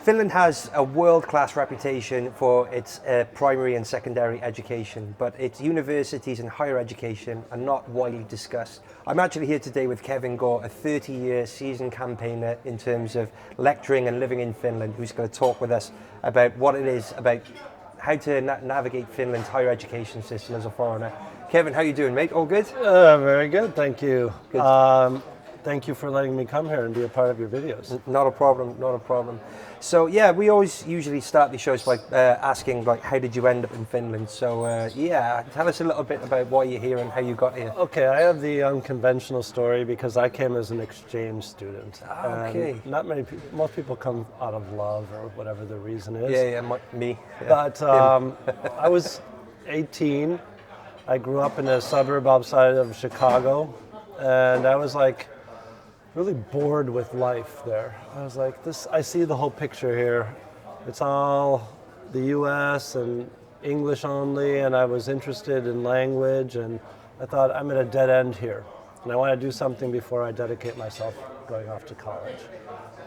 Finland has a world-class reputation for its primary and secondary education, but its universities and higher education are not widely discussed. I'm actually here today with Kevin Gore, a 30-year seasoned campaigner in terms of lecturing and living in Finland, who's going to talk with us about what it is, about how to navigate Finland's higher education system as a foreigner. Kevin, how you doing, mate? All good? Very good, thank you. Good. Thank you for letting me come here and be a part of your videos. Not a problem, not a problem. So yeah, we always usually start the shows by asking, like, how did you end up in Finland? So yeah, tell us a little bit about why you're here and how you got here. Okay, I have the unconventional story because I came as an exchange student. Okay. And not many people, most people come out of love or whatever the reason is. Yeah, me. Yeah. But I was 18. I grew up in a suburb outside of Chicago, and I was like, really bored with life there. I was like, I see the whole picture here. It's all the US and English only, and I was interested in language, and I thought, I'm at a dead end here. And I want to do something before I dedicate myself going off to college.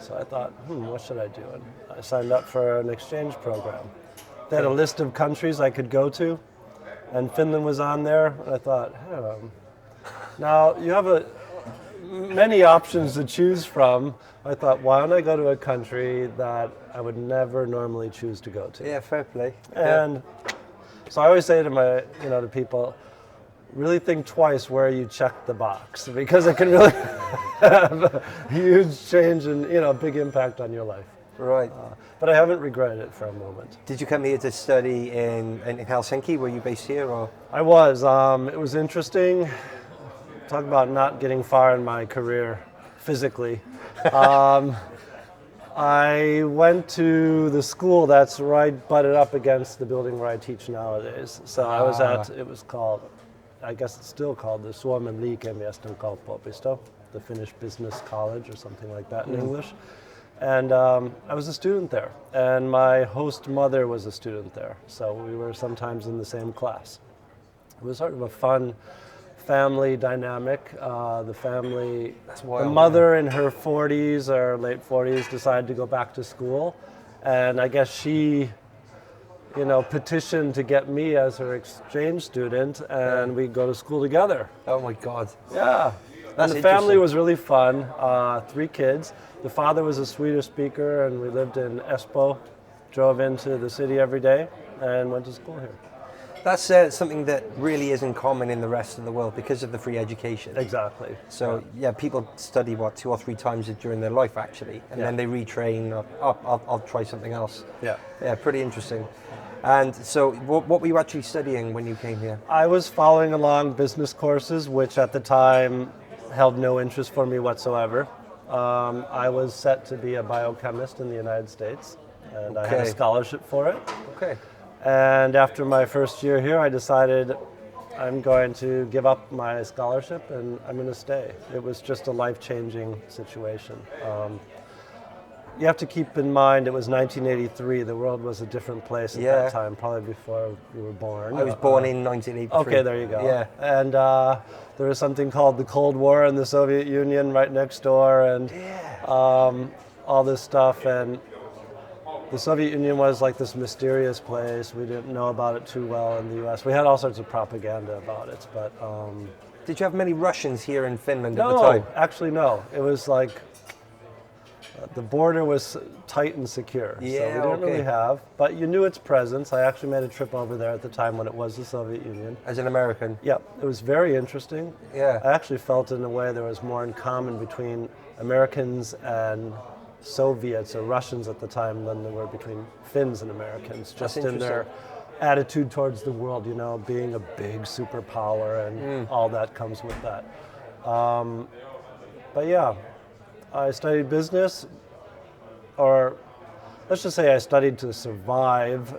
So I thought, what should I do? And I signed up for an exchange program. They had a list of countries I could go to, and Finland was on there. And I thought, now you have many options to choose from. I thought, why don't I go to a country that I would never normally choose to go to? Yeah, fair play. And so I always say to people, really think twice where you check the box, because it can really have a huge change and big impact on your life. Right. But I haven't regretted it for a moment. Did you come here to study in Helsinki? Were you based here, or? I was. It was interesting. Talk about not getting far in my career physically. I went to the school that's right butted up against the building where I teach nowadays. So I was it was called, I guess it's still called the Suomen liikemiesten kauppaopisto, the Finnish Business College or something like that in English. And I was a student there, and my host mother was a student there. So we were sometimes in the same class. It was sort of a fun family dynamic. The mother in her 40s or late 40s decided to go back to school, and I guess she, petitioned to get me as her exchange student, and we'd go to school together. Oh my God. Yeah. And the family was really fun. 3 kids. The father was a Swedish speaker, and we lived in Espoo, drove into the city every day, and went to school here. That's something that really isn't common in the rest of the world because of the free education. Exactly. So yeah, people study 2 or 3 times during their life actually, and then they retrain. I'll try something else. Yeah, pretty interesting. And so, what were you actually studying when you came here? I was following along business courses, which at the time held no interest for me whatsoever. I was set to be a biochemist in the United States, and I had a scholarship for it. Okay. And after my first year here, I decided I'm going to give up my scholarship and I'm going to stay. It was just a life-changing situation. You have to keep in mind it was 1983. The world was a different place at that time, probably before you were born. I was born in 1983. Okay, there you go. Yeah. And there was something called the Cold War in the Soviet Union right next door, and all this stuff. And the Soviet Union was like this mysterious place. We didn't know about it too well in the U.S. We had all sorts of propaganda about it, but... Did you have many Russians here in Finland at the time? No, actually no. It was like... the border was tight and secure, so we didn't really have, but you knew its presence. I actually made a trip over there at the time when it was the Soviet Union. As an American? Yeah, it was very interesting. Yeah. I actually felt in a way there was more in common between Americans and Soviets or Russians at the time than there were between Finns and Americans, just in their attitude towards the world, being a big superpower and all that comes with that. But yeah, I studied business, or let's just say I studied to survive,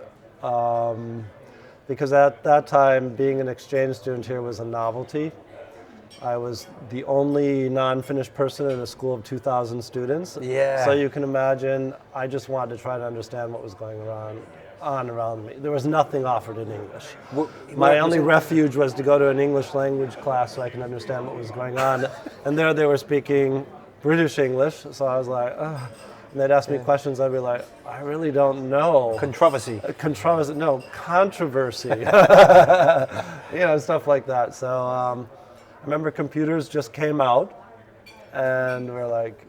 because at that time being an exchange student here was a novelty. I was the only non-Finnish person in a school of 2,000 students. Yeah. So you can imagine, I just wanted to try to understand what was going on around me. There was nothing offered in English. My only refuge was to go to an English language class so I can understand what was going on. And there they were speaking British English, so I was like, And they'd ask me questions, I'd be like, I really don't know. Controversy. Controversy, no, controversy. Stuff like that. So I remember computers just came out, and we're like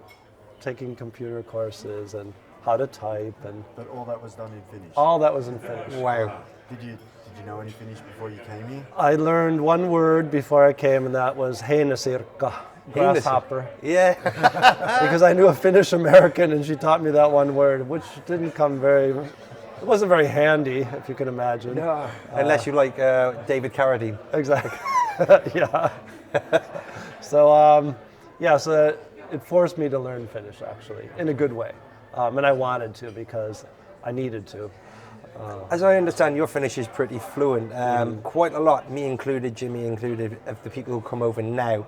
taking computer courses and how to type, and But all that was done in Finnish. all that was in Finnish. Wow. Did you know any Finnish before you came here? I learned one word before I came, and that was heinäsirkka, grasshopper. Yeah. Because I knew a Finnish American, and she taught me that one word, which didn't come it wasn't very handy, if you can imagine. No. Unless you like David Carradine. Exactly. Yeah. So, so it forced me to learn Finnish, actually, in a good way. And I wanted to because I needed to. As I understand, your Finnish is pretty fluent. Quite a lot, me included, Jimmy included, of the people who come over now,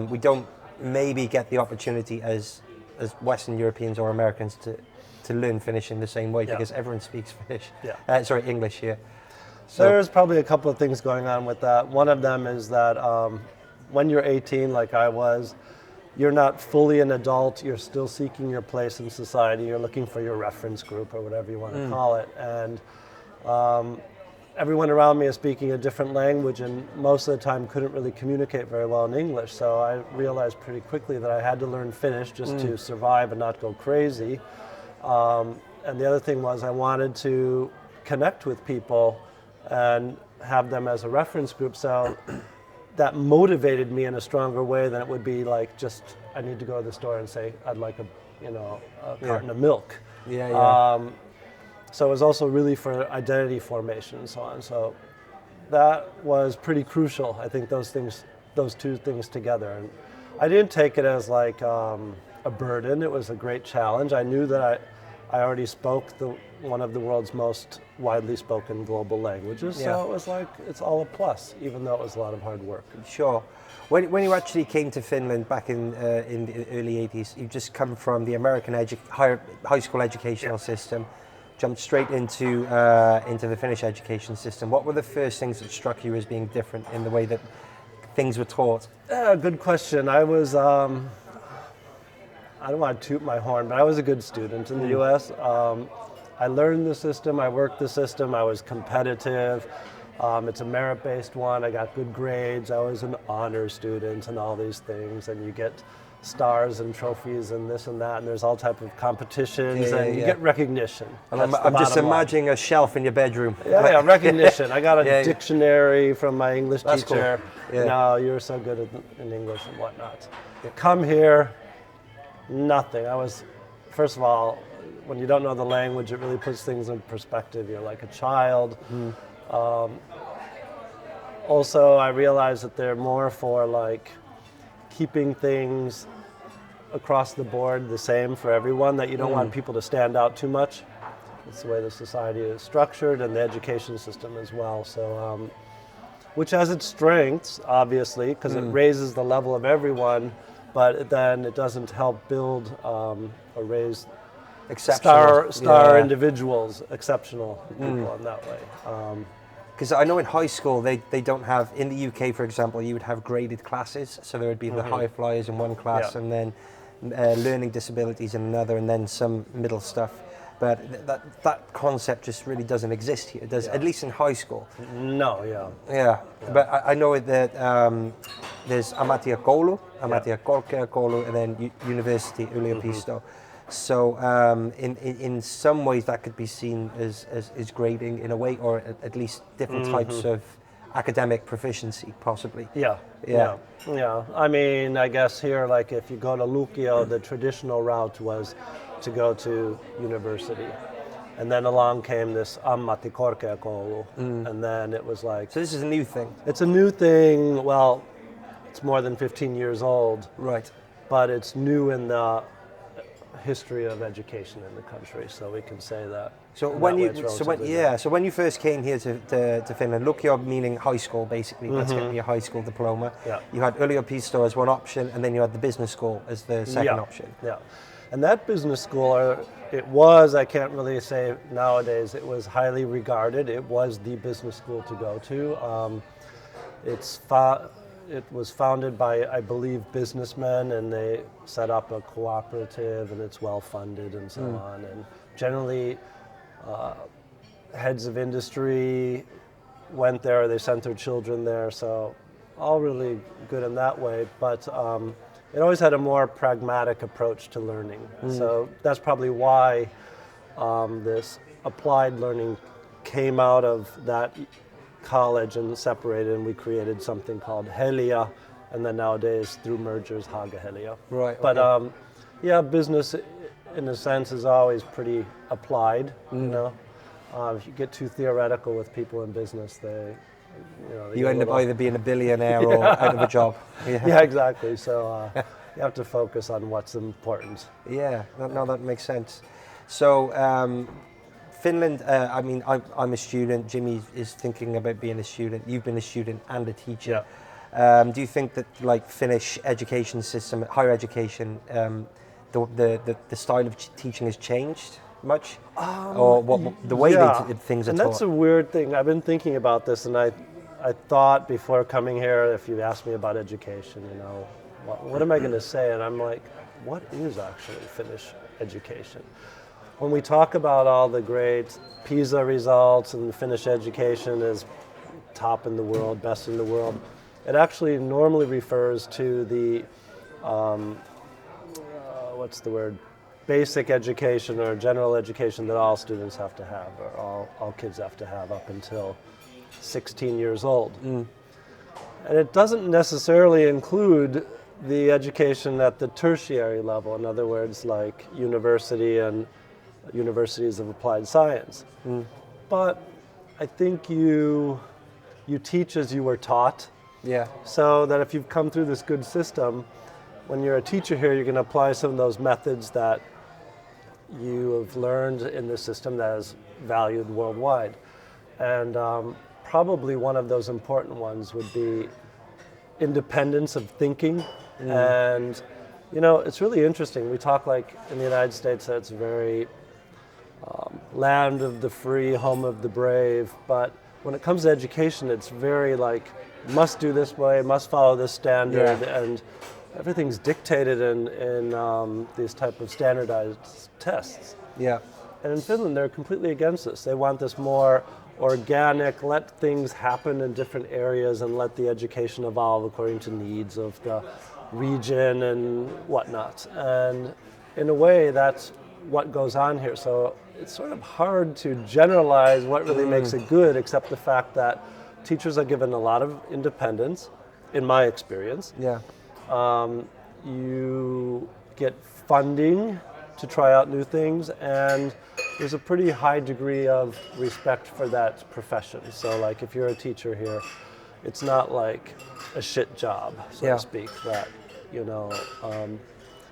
we don't maybe get the opportunity as Western Europeans or Americans to learn Finnish in the same way, because everyone speaks Finnish. English here. So there's probably a couple of things going on with that. One of them is that when you're 18, like I was, you're not fully an adult, you're still seeking your place in society, you're looking for your reference group or whatever you want to call it. And everyone around me is speaking a different language, and most of the time couldn't really communicate very well in English. So I realized pretty quickly that I had to learn Finnish just to survive and not go crazy. And the other thing was I wanted to connect with people and have them as a reference group. So that motivated me in a stronger way than it would be like just I need to go to the store and say I'd like a carton of milk. So it was also really for identity formation and so on. So that was pretty crucial. I think those two things together. And I didn't take it as like a burden. It was a great challenge. I knew that I already spoke one of the world's most widely spoken global languages. So it was like, it's all a plus, even though it was a lot of hard work. Sure. When you actually came to Finland back in the early 80s, you just come from the American high school educational system, jumped straight into the Finnish education system. What were the first things that struck you as being different in the way that things were taught? Good question. I was, I don't want to toot my horn, but I was a good student in the U.S. I learned the system, I worked the system, I was competitive. It's a merit-based one. I got good grades. I was an honor student and all these things, and you get stars and trophies and this and that, and there's all type of competitions, and you get recognition. And I'm just imagining a shelf in your bedroom. Yeah, recognition. I got a dictionary from my English teacher. Cool. Yeah. No, you're so good in English and whatnot. Come here, nothing. First of all, when you don't know the language, it really puts things in perspective. You're like a child. Also, I realized that they're more for like keeping things across the board the same for everyone, that you don't want people to stand out too much. It's the way the society is structured and the education system as well. So, which has its strengths, obviously, because it raises the level of everyone, but then it doesn't help build or raise star individuals, exceptional people in that way. Because I know in high school they don't have, in the UK for example, you would have graded classes, so there would be the high flyers in one class and then learning disabilities in another, and then some middle stuff. But that concept just really doesn't exist here, at least in high school. No, But I know that there's ammattikorkeakoulu, and then university, yliopisto. So in some ways that could be seen as grading in a way, or at least different types of academic proficiency, possibly. Yeah. I mean, I guess here, like if you go to Lukio, the traditional route was to go to university. And then along came this ammattikorkeakoulu, and then it was like... So this is a new thing? It's a new thing. Well, it's more than 15 years old. Right. But it's new in the history of education in the country, so we can say that. So when you first came here to Finland, Lukio meaning high school, basically. That's getting your high school diploma. Yeah. You had yliopisto as one option, and then you had the business school as the second option. Yeah. And that business school, it was, I can't really say nowadays, it was highly regarded. It was the business school to go to. it was founded by, I believe, businessmen, and they set up a cooperative, and it's well funded and so on. And generally, heads of industry went there, they sent their children there, so all really good in that way. But it always had a more pragmatic approach to learning. So that's probably why this applied learning came out of that college and separated, and we created something called Helia, and then nowadays through mergers Haga Helia. Right. But yeah, business in a sense is always pretty applied. You know, if you get too theoretical with people in business, they you end up either being a billionaire or out of a job. Yeah, exactly. So you have to focus on what's important. Yeah, no, that makes sense. So Finland, I mean, I'm a student. Jimmy is thinking about being a student. You've been a student and a teacher. Yeah. Do you think that, like, Finnish education system, higher education, the style of teaching has changed much, or the way things are and taught? that's a weird thing. I've been thinking about this, and I thought before coming here, if you asked me about education, you know, what am I going to say? And I'm like, what is actually Finnish education? When we talk about all the great PISA results and Finnish education is top in the world, best in the world, it actually normally refers to the, what's the word, basic education or general education that all students have to have, or all kids have to have up until 16 years old. And it doesn't necessarily include the education at the tertiary level, in other words, like university and universities of applied science. But I think you teach as you were taught. Yeah. So that if you've come through this good system, when you're a teacher here, you're going to apply some of those methods that you have learned in the system that is valued worldwide. And probably one of those important ones would be independence of thinking. And, you know, it's really interesting. We talk, like, in the United States, that it's very land of the free, home of the brave. But when it comes to education, it's very, like, must do this way, must follow this standard, and everything's dictated in these type of standardized tests. Yeah. And in Finland, they're completely against this. They want this more organic, let things happen in different areas and let the education evolve according to needs of the region and whatnot. And in a way, that's what goes on here. So it's sort of hard to generalize what really makes it good, except the fact that teachers are given a lot of independence, in my experience. Yeah. You get funding to try out new things, and there's a pretty high degree of respect for that profession. So, like, if you're a teacher here, it's not like a shit job, so to speak, that, you know,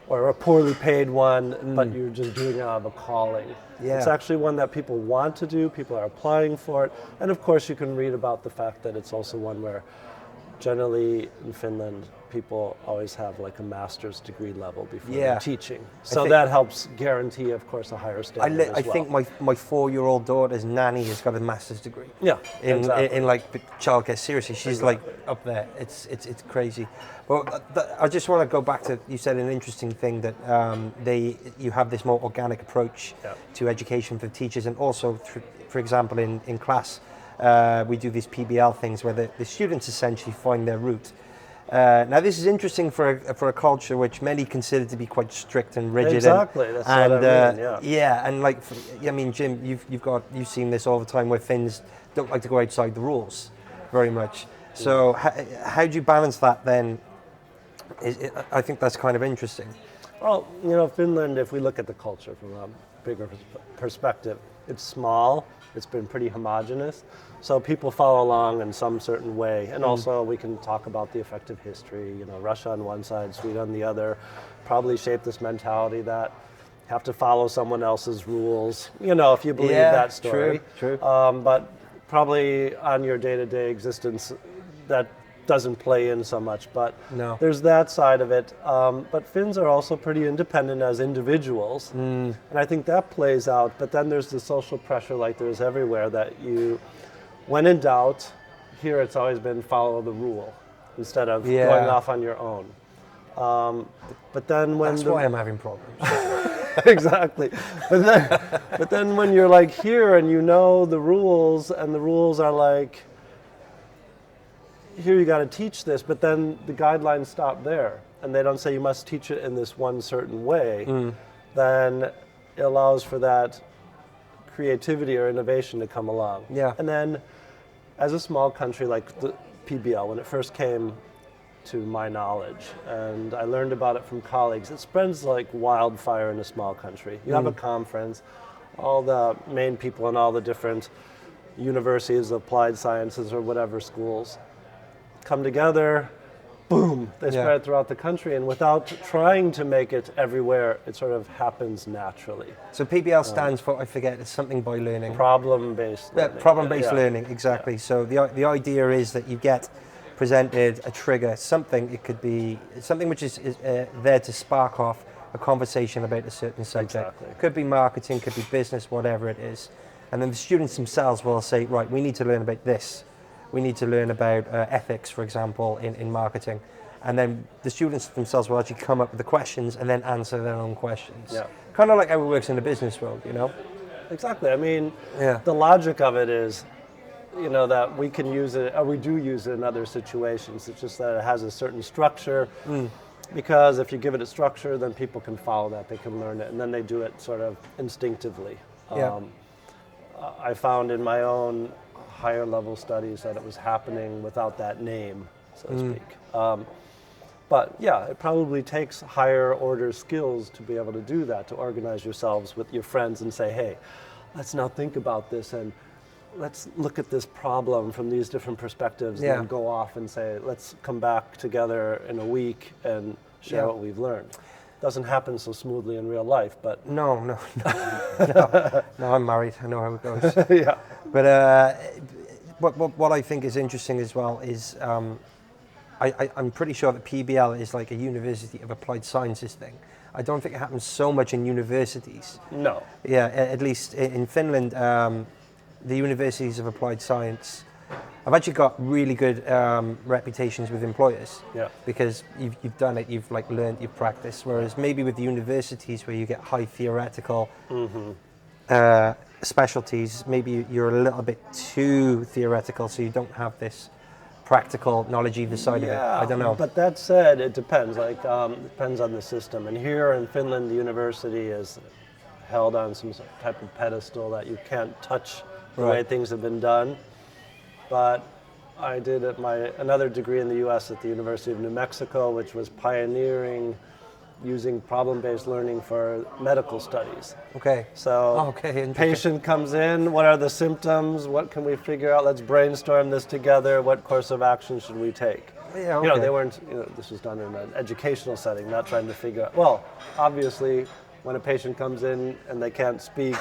or a poorly paid one, but you're just doing it out of a calling. Yeah. It's actually one that people want to do, people are applying for it, and of course you can read about the fact that it's also one where generally in Finland, people always have like a master's degree level before they're teaching. So that helps guarantee, of course, a higher standard as well. I think my 4-year-old daughter's nanny has got a master's degree. Yeah, in like childcare. Seriously, she's like up there. It's crazy. Well, I just want to go back to, you said an interesting thing that you have this more organic approach to education for teachers, and also, for example, in class, we do these PBL things where the students essentially find their route. Now, this is interesting for a culture which many consider to be quite strict and rigid. Exactly, that's what I mean. Yeah, and like, I mean, Jim, you've seen this all the time, where Finns don't like to go outside the rules very much. So how do you balance that then? I think that's kind of interesting. Well, you know, Finland, if we look at the culture from a bigger perspective, it's small. It's been pretty homogenous, so people follow along in some certain way. And also we can talk about the effect of history. You know, Russia on one side, Sweden on the other, probably shaped this mentality that you have to follow someone else's rules, you know, if you believe that story. True. But probably on your day-to-day existence, that doesn't play in so much, but there's that side of it. But Finns are also pretty independent as individuals, and I think that plays out. But then there's the social pressure, like there's everywhere, that you, when in doubt, here it's always been follow the rule. instead of Yeah. going off on your own. But then when That's why I'm having problems. exactly. But then when you're like here and you know the rules, and the rules are like, here you got to teach this, but then the guidelines stop there, and they don't say you must teach it in this one certain way, then it allows for that creativity or innovation to come along. Yeah. And then as a small country like the PBL, when it first came to my knowledge, and I learned about it from colleagues, it spreads like wildfire in a small country. You have a conference, all the main people in all the different universities, applied sciences or whatever schools come together, boom, they spread throughout the country, and without trying to make it everywhere, it sort of happens naturally. So PBL stands for, I forget, it's something by learning. Problem-based learning. Problem-based Yeah. learning, exactly. So the idea is that you get presented a trigger, something, it could be something which is there to spark off a conversation about a certain subject. Exactly. Could be marketing, could be business, whatever it is. And then the students themselves will say, right, we need to learn about this. We need to learn about ethics, for example, in marketing. And then the students themselves will actually come up with the questions and then answer their own questions. Yeah. Kind of like how it works in the business world, you know? Exactly. I mean, Yeah. the logic of it is, that we can use it, or we do use it in other situations. It's just that it has a certain structure, because if you give it a structure, then people can follow that, they can learn it, and then they do it sort of instinctively. Yeah. I found in my own higher level studies that it was happening without that name, so to speak. But yeah, it probably takes higher order skills to be able to do that, to organize yourselves with your friends and say, hey, let's now think about this, and let's look at this problem from these different perspectives, and then go off and say, let's come back together in a week and share what we've learned. Doesn't happen so smoothly in real life, but No, I'm married. I know how it goes. yeah. But what I think is interesting as well is I'm pretty sure that PBL is like a University of Applied Sciences thing. I don't think it happens so much in universities. No. Yeah, at least in Finland, the Universities of Applied Science have actually got really good reputations with employers. Yeah. Because you've done it, you've like learned, you've practiced. Whereas maybe with the universities where you get high theoretical specialties, maybe you're a little bit too theoretical, so you don't have this practical knowledge either side of it. I don't know. But that said, it depends. Like, depends on the system. And here in Finland, the university is held on some type of pedestal that you can't touch the way things have been done. But I did another degree in the U.S. at the University of New Mexico, which was pioneering using problem-based learning for medical studies. Okay. So interesting. patient comes in, what are the symptoms? What can we figure out? Let's brainstorm this together. What course of action should we take? Yeah, okay. They weren't, this was done in an educational setting, not trying to figure out, well, obviously, when a patient comes in and they can't speak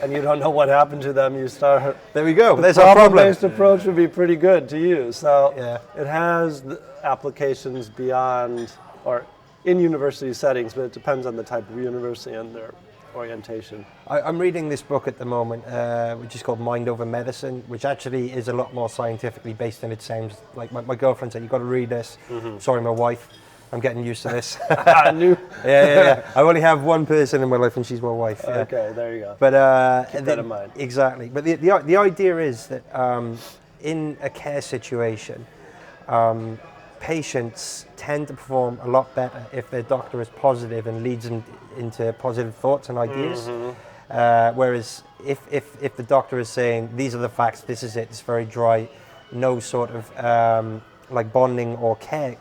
and you don't know what happened to them, you start... There we go. The There's our problem. problem-based approach would be pretty good to use. So Yeah. it has the applications beyond, or in university settings, but it depends on the type of university and their orientation. I'm reading this book at the moment, which is called Mind Over Medicine, which actually is a lot more scientifically based than it sounds. Like my girlfriend said, you've got to read this. Sorry, my wife. I'm getting used to this. I knew. Yeah. I only have one person in my life, and she's my wife. Yeah. Okay, there you go. But keep that in mind. Exactly. But the idea is that in a care situation, patients tend to perform a lot better if their doctor is positive and leads them into positive thoughts and ideas. Whereas if the doctor is saying, these are the facts, this is it, it's very dry, no sort of like bonding or care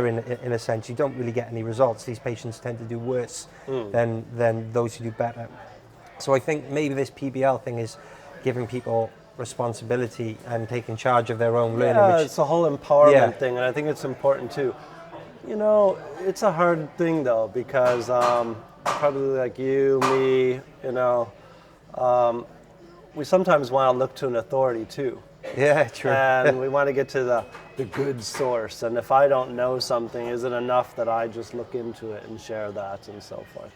in a sense, you don't really get any results. These patients tend to do worse than those who do better. So I think maybe this PBL thing is giving people responsibility and taking charge of their own learning. Yeah, it's a whole empowerment thing, and I think it's important too. It's a hard thing though, because probably like you, me, we sometimes want to look to an authority too. Yeah, true. And we want to get to the good source. And if I don't know something, is it enough that I just look into it and share that and so forth?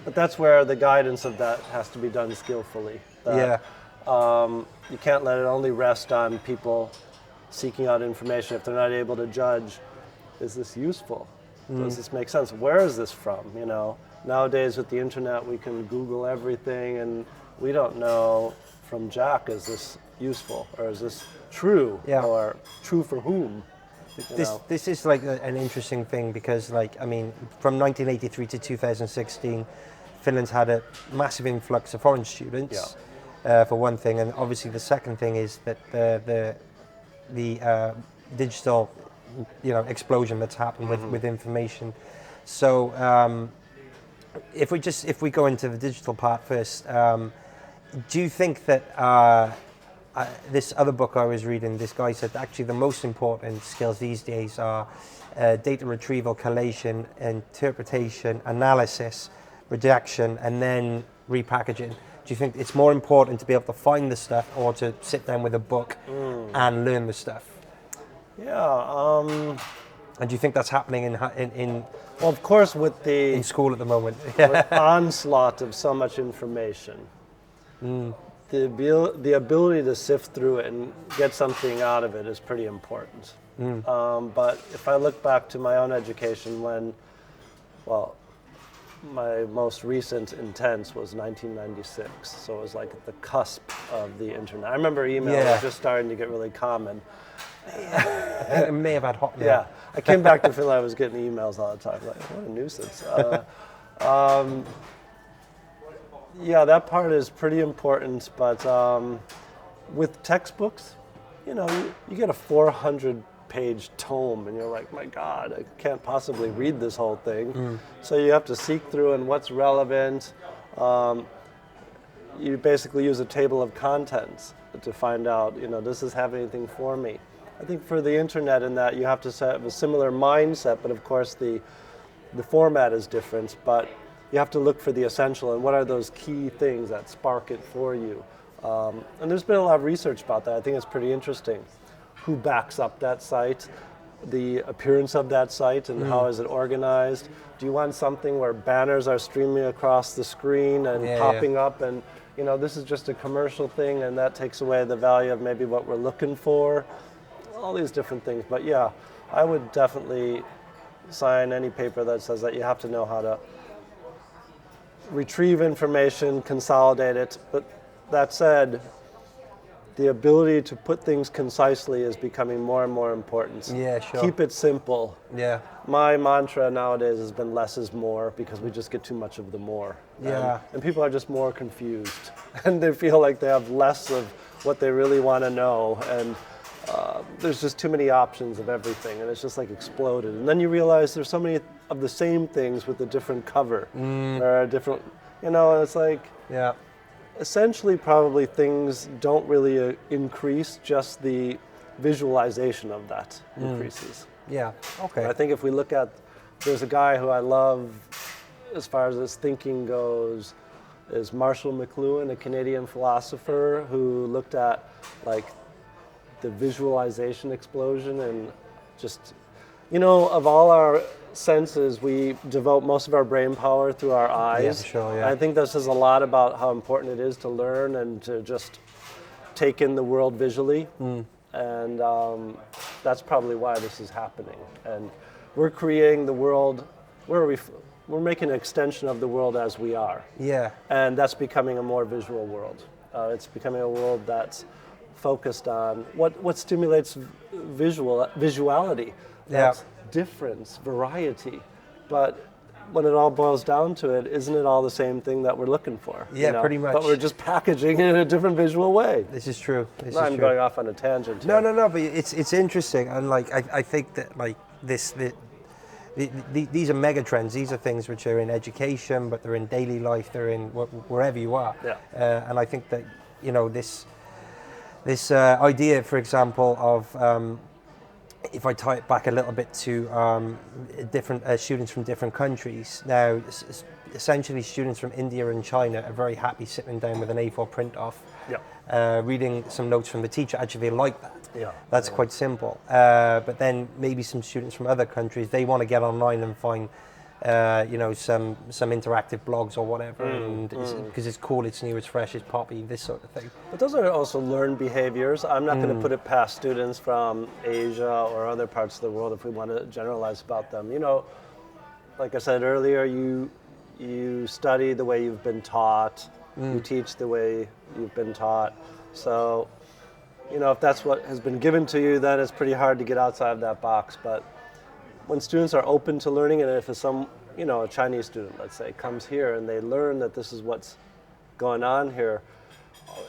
But that's where the guidance of that has to be done skillfully. You can't let it only rest on people seeking out information, if they're not able to judge, is this useful? Does this make sense? Where is this from? You know, nowadays with the internet, we can Google everything, and we don't know from Jack, is this useful, or is this true, or true for whom? This is like an interesting thing because, like, I mean, from 1983 to 2016, Finland's had a massive influx of foreign students, for one thing, and obviously the second thing is that the digital, explosion that's happened with information. So if we go into the digital part first, do you think that this other book I was reading, this guy said actually the most important skills these days are data retrieval, collation, interpretation, analysis, redaction, and then repackaging? Do you think it's more important to be able to find the stuff or to sit down with a book and learn the stuff? Yeah. And do you think that's happening in Well, of course, with in school at the moment? with onslaught of so much information, the ability to sift through it and get something out of it is pretty important. But if I look back to my own education, my most recent intense was 1996, so it was like at the cusp of the internet. I remember email was just starting to get really common. It may have had Hotmail. Yeah, I came back to Finland, I was getting emails all the time, like, what a nuisance. Yeah, that part is pretty important, but with textbooks, you get a 400-page tome, and you're like, my God, I can't possibly read this whole thing. So you have to seek through and what's relevant. You basically use a table of contents to find out, does this have anything for me? I think for the internet in that you have to have a similar mindset, but of course the format is different, but you have to look for the essential and what are those key things that spark it for you. And there's been a lot of research about that. I think it's pretty interesting. Who backs up that site, the appearance of that site, and how is it organized? Do you want something where banners are streaming across the screen and popping up and this is just a commercial thing and that takes away the value of maybe what we're looking for? All these different things. But yeah, I would definitely sign any paper that says that you have to know how to retrieve information, consolidate it. But that said, the ability to put things concisely is becoming more and more important. Yeah, sure. Keep it simple. Yeah. My mantra nowadays has been less is more, because we just get too much of the more. Yeah. And people are just more confused and they feel like they have less of what they really want to know. And there's just too many options of everything, and it's just like exploded. And then you realize there's so many of the same things with a different cover or a different, and it's like, essentially probably things don't really increase, just the visualization of that increases. Yeah, okay. I think if we look at, there's a guy who I love as far as his thinking goes, is Marshall McLuhan, a Canadian philosopher who looked at like the visualization explosion and just, of all our senses, we devote most of our brain power through our eyes. Yeah, sure, yeah. I think this says a lot about how important it is to learn and to just take in the world visually. And that's probably why this is happening. And we're creating the world, we're making an extension of the world as we are. Yeah. And that's becoming a more visual world. It's becoming a world that's focused on what stimulates visuality. That's difference, variety. But when it all boils down to it, isn't it all the same thing that we're looking for? Yeah, pretty much. But we're just packaging it in a different visual way. This is true. I'm going off on a tangent here. No, but it's interesting, and like I think that like these are mega trends. These are things which are in education, but they're in daily life. They're in wherever you are. Yeah. And I think that this idea, for example, of if I tie it back a little bit to different students from different countries. Now, essentially, students from India and China are very happy sitting down with an A4 print off, reading some notes from the teacher. Actually, they like that. Yeah. That's quite simple. But then maybe some students from other countries, they want to get online and find some interactive blogs or whatever, and because it's cool, it's new, it's fresh, it's poppy, this sort of thing. But those are also learned behaviors. I'm not going to put it past students from Asia or other parts of the world if we want to generalize about them. Like I said earlier, you study the way you've been taught, you teach the way you've been taught. So, if that's what has been given to you, then it's pretty hard to get outside of that box. But when students are open to learning, and if a Chinese student, let's say, comes here and they learn that this is what's going on here,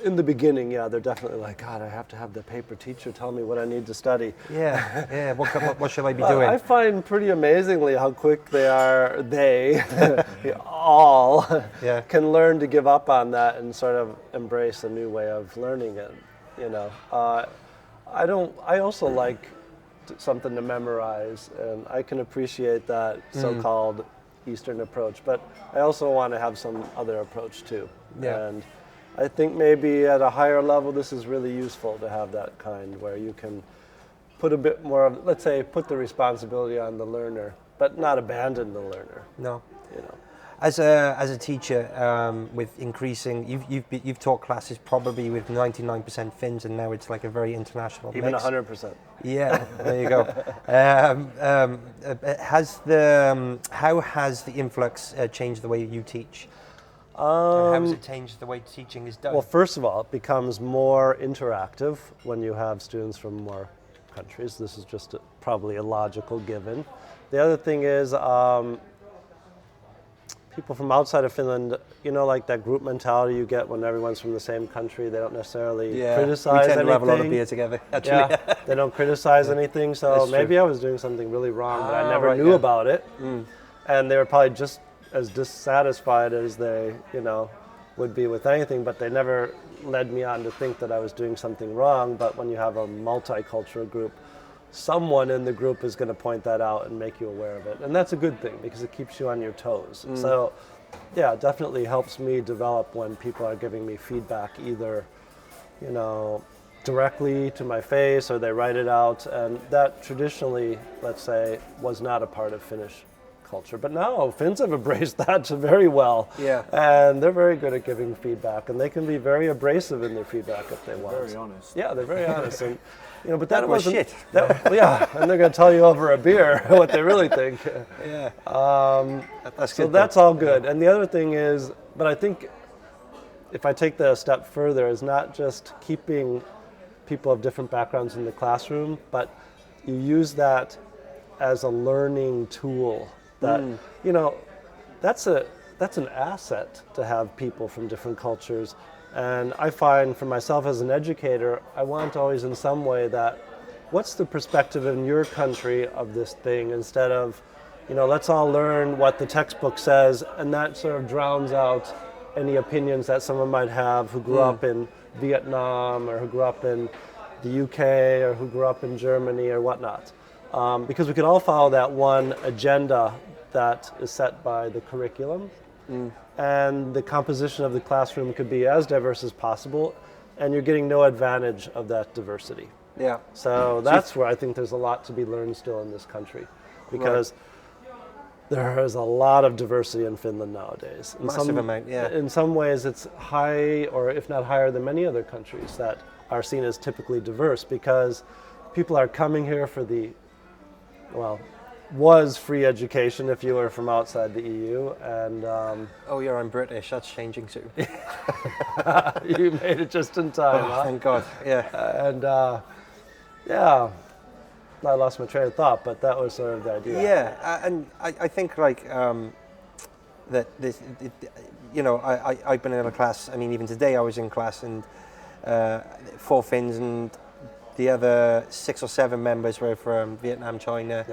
in the beginning, they're definitely like, God, I have to have the paper teacher tell me what I need to study. Yeah. What should I be doing? I find pretty amazingly how quick they all can learn to give up on that and sort of embrace a new way of learning it. I also like something to memorize, and I can appreciate that so-called Eastern approach, but I also want to have some other approach too. Yeah. And I think maybe at a higher level, this is really useful to have that kind where you can put a bit more of, let's say, put the responsibility on the learner, but not abandon the learner. No. As a teacher, with increasing, you've taught classes probably with 99% Finns, and now it's like a very international Even mix. 100%. Yeah, there you go. How has the influx changed the way you teach? And how has it changed the way teaching is done? Well, first of all, it becomes more interactive when you have students from more countries. This is just probably a logical given. The other thing is, people from outside of Finland, like that group mentality you get when everyone's from the same country. They don't necessarily criticize we tend anything. to have a lot of beer together, actually. Yeah, they don't criticize anything. So That's maybe true. I was doing something really wrong, but I never knew about it. And they were probably just as dissatisfied as they, would be with anything, but they never led me on to think that I was doing something wrong. But when you have a multicultural group, someone in the group is going to point that out and make you aware of it. And that's a good thing because it keeps you on your toes. So, it definitely helps me develop when people are giving me feedback, either, directly to my face or they write it out. And that traditionally, let's say, was not a part of Finnish culture. But now Finns have embraced that very well. Yeah. And they're very good at giving feedback. And they can be very abrasive in their feedback if they want. Very honest. Yeah, they're very honest. And, but That was wasn't shit. and they're going to tell you over a beer what they really think. Yeah. That's So good. that's all good. And the other thing is, but I think if I take that a step further, is not just keeping people of different backgrounds in the classroom, but you use that as a learning tool. That that's an asset to have people from different cultures. And I find for myself as an educator, I want always in some way that, what's the perspective in your country of this thing, instead of, let's all learn what the textbook says, and that sort of drowns out any opinions that someone might have who grew up in Vietnam or who grew up in the UK or who grew up in Germany or whatnot. Because we can all follow that one agenda that is set by the curriculum. And the composition of the classroom could be as diverse as possible, and you're getting no advantage of that diversity. Yeah. So that's where I think there's a lot to be learned still in this country, because there is a lot of diversity in Finland nowadays. Massive amount, yeah. In some ways it's high, or if not higher than many other countries that are seen as typically diverse, because people are coming here for was free education if you were from outside the EU, and I'm British. That's changing soon. you made it just in time. Huh? Thank God. Yeah. And I lost my train of thought, but that was sort of the idea. Yeah, and I think that this, I've been in a class. I mean, even today I was in class, and 4 Finns and the other 6 or 7 members were from Vietnam, China,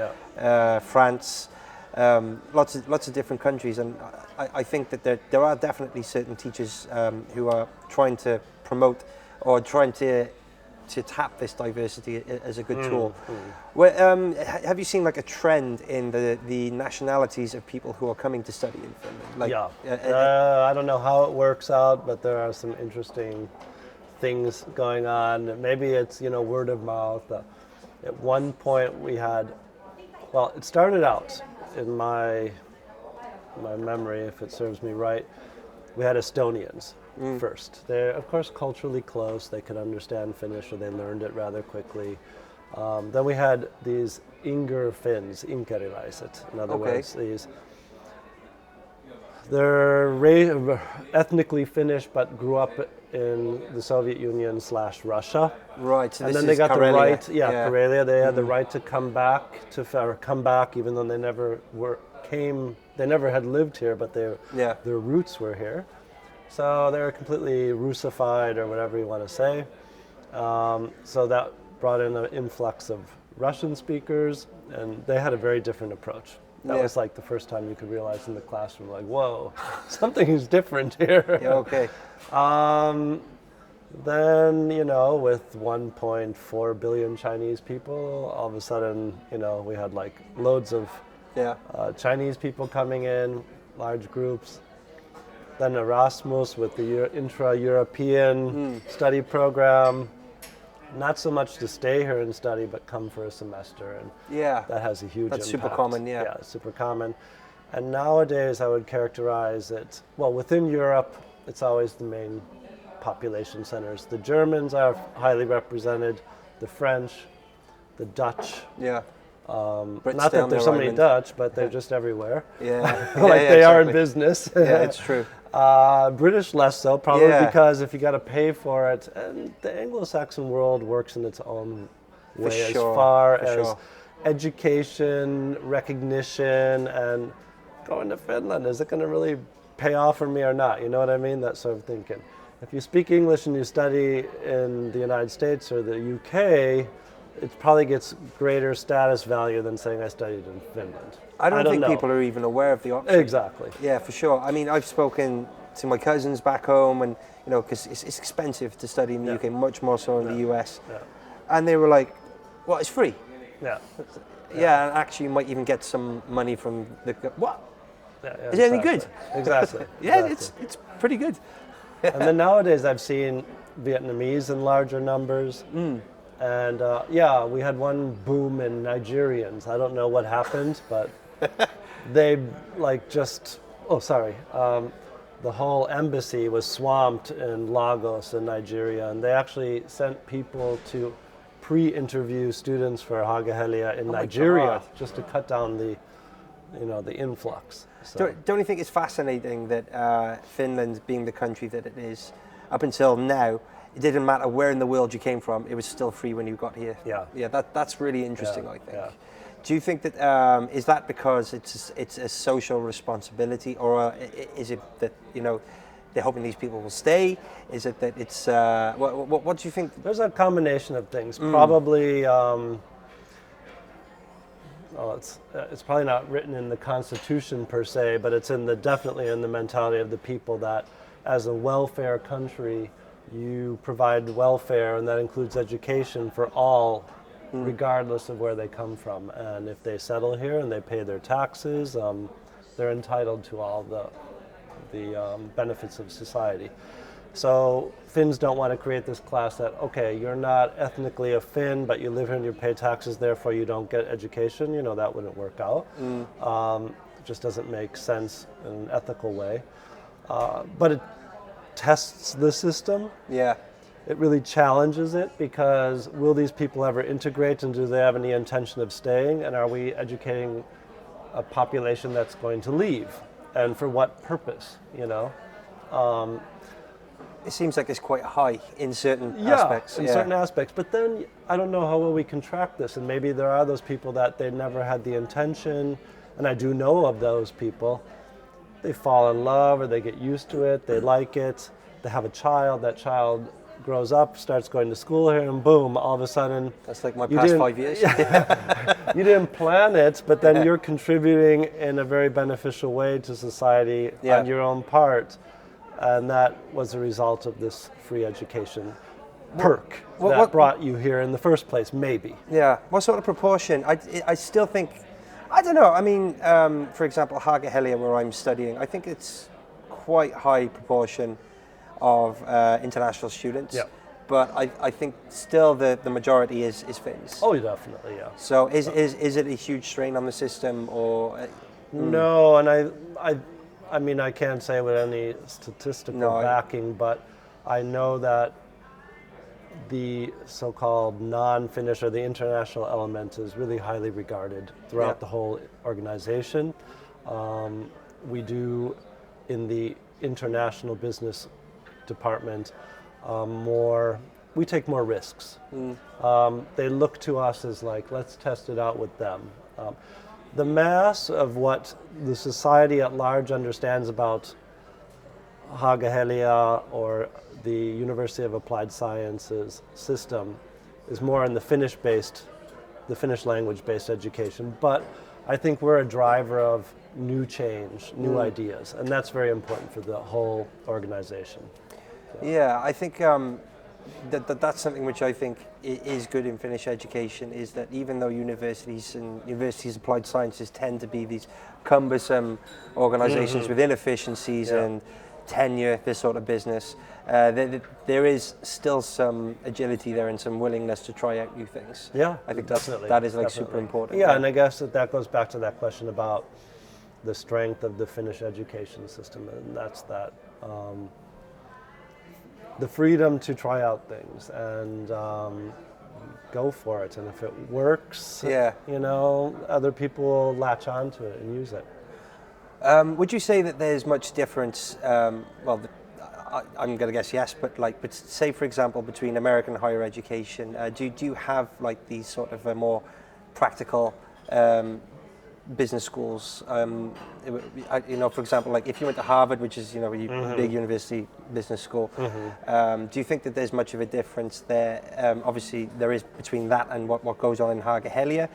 France, lots of different countries. And I think that there are definitely certain teachers who are trying to promote or trying to tap this diversity as a good tool. Well, have you seen like a trend in the nationalities of people who are coming to study in Finland? I don't know how it works out, but there are some interesting things going on. Maybe it's word of mouth. At one point we had, it started out in my my memory, if it serves me right, we had Estonians first. They're, of course, culturally close. They could understand Finnish, or they learned it rather quickly. Then we had these Inger Finns, inkerilaiset, in other words, they're ethnically Finnish but grew up in the Soviet Union / Russia. Right, so And this then they is got Karelia. the right, Karelia, they had the right to come back even though they never had lived here, but their roots were here. So they were completely Russified, or whatever you want to say. So that brought in an influx of Russian speakers, and they had a very different approach. That was like the first time you could realize in the classroom, like, whoa, something is different here. Yeah, okay. Then, with 1.4 billion Chinese people, all of a sudden, we had like loads of Chinese people coming in, large groups. Then Erasmus with the intra-European study program. Not so much to stay here and study, but come for a semester, and that has a huge impact. That's super common, Yeah, super common. And nowadays I would characterize it, well, within Europe, it's always the main population centers. The Germans are highly represented, the French, the Dutch. Yeah. Not that there's so many Dutch, but they're just everywhere. Yeah. Like they are in business. Yeah, it's true. British less so, probably because if you got to pay for it, and the Anglo-Saxon world works in its own way as far as education, recognition, and going to Finland, is it going to really pay off for me or not? You know what I mean? That sort of thinking. If you speak English and you study in the United States or the UK, it probably gets greater status value than saying I studied in Finland. I don't think people are even aware of the option. Exactly. Yeah, for sure. I mean, I've spoken to my cousins back home, and because it's expensive to study in the UK, much more so in the US. Yeah. And they were like, "Well, it's free." Yeah. Yeah, and actually, you might even get some money from the. What? Yeah, is it any good? Exactly. Yeah, it's pretty good. And then nowadays, I've seen Vietnamese in larger numbers. And we had one boom in Nigerians. I don't know what happened, but they the whole embassy was swamped in Lagos in Nigeria, and they actually sent people to pre-interview students for Haaga-Helia in Nigeria just to cut down the influx. So. Don't you think it's fascinating that Finland, being the country that it is, up until now, it didn't matter where in the world you came from, it was still free when you got here. Yeah. That's really interesting. I think. Yeah. Do you think that is that because it's a social responsibility, or is it that they're hoping these people will stay? Is it that it's what do you think? There's a combination of things. Probably. It's probably not written in the Constitution per se, but it's definitely in the mentality of the people that, as a welfare country, you provide welfare, and that includes education for all, regardless of where they come from. And if they settle here and they pay their taxes, they're entitled to all the benefits of society. So Finns don't want to create this class that, okay, you're not ethnically a Finn, but you live here and you pay taxes, therefore you don't get education. That wouldn't work out. It just doesn't make sense in an ethical way. But it tests the system. Yeah. It really challenges it, because will these people ever integrate, and do they have any intention of staying? And are we educating a population that's going to leave? And for what purpose, It seems like it's quite high in certain aspects. In certain aspects. But then I don't know how well we can track this. And maybe there are those people that they never had the intention, and I do know of those people. They fall in love, or they get used to it, they like it, they have a child, that child grows up, starts going to school here, and boom, all of a sudden... That's like my past 5 years. You didn't plan it, but then you're contributing in a very beneficial way to society on your own part. And that was a result of this free education perk that brought you here in the first place, maybe. Yeah. What sort of proportion? I still think... I don't know. I mean, for example, Haaga-Helia, where I'm studying, I think it's quite high proportion of international students. Yeah. But I think still the majority is Finns. Oh, definitely, yeah. So is it a huge strain on the system, or No, and I mean, I can't say with any statistical No, backing, but I know that the so-called non-Finnish or the international element is really highly regarded throughout the whole organization. We do, in the international business department, we take more risks. They look to us as like, let's test it out with them. The mass of what the society at large understands about Haaga-Helia or the University of Applied Sciences system is more in the Finnish language-based education. But I think we're a driver of new change, new ideas, and that's very important for the whole organization. So. Yeah, I think that's something which I think is good in Finnish education, is that even though universities of applied sciences tend to be these cumbersome organizations with inefficiencies and tenure, this sort of business, there is still some agility there and some willingness to try out new things. Yeah, I think definitely. that is like definitely. super important. Yeah, and I guess that goes back to that question about the strength of the Finnish education system, and that's that the freedom to try out things and go for it, and if it works, other people will latch onto it and use it. Would you say that there's much difference? I'm going to guess yes, but say for example between American higher education, do you have like these sort of more practical business schools? For example, like if you went to Harvard, which is a big university business school, do you think that there's much of a difference there? Obviously, there is between that and what goes on in Haaga-Helia.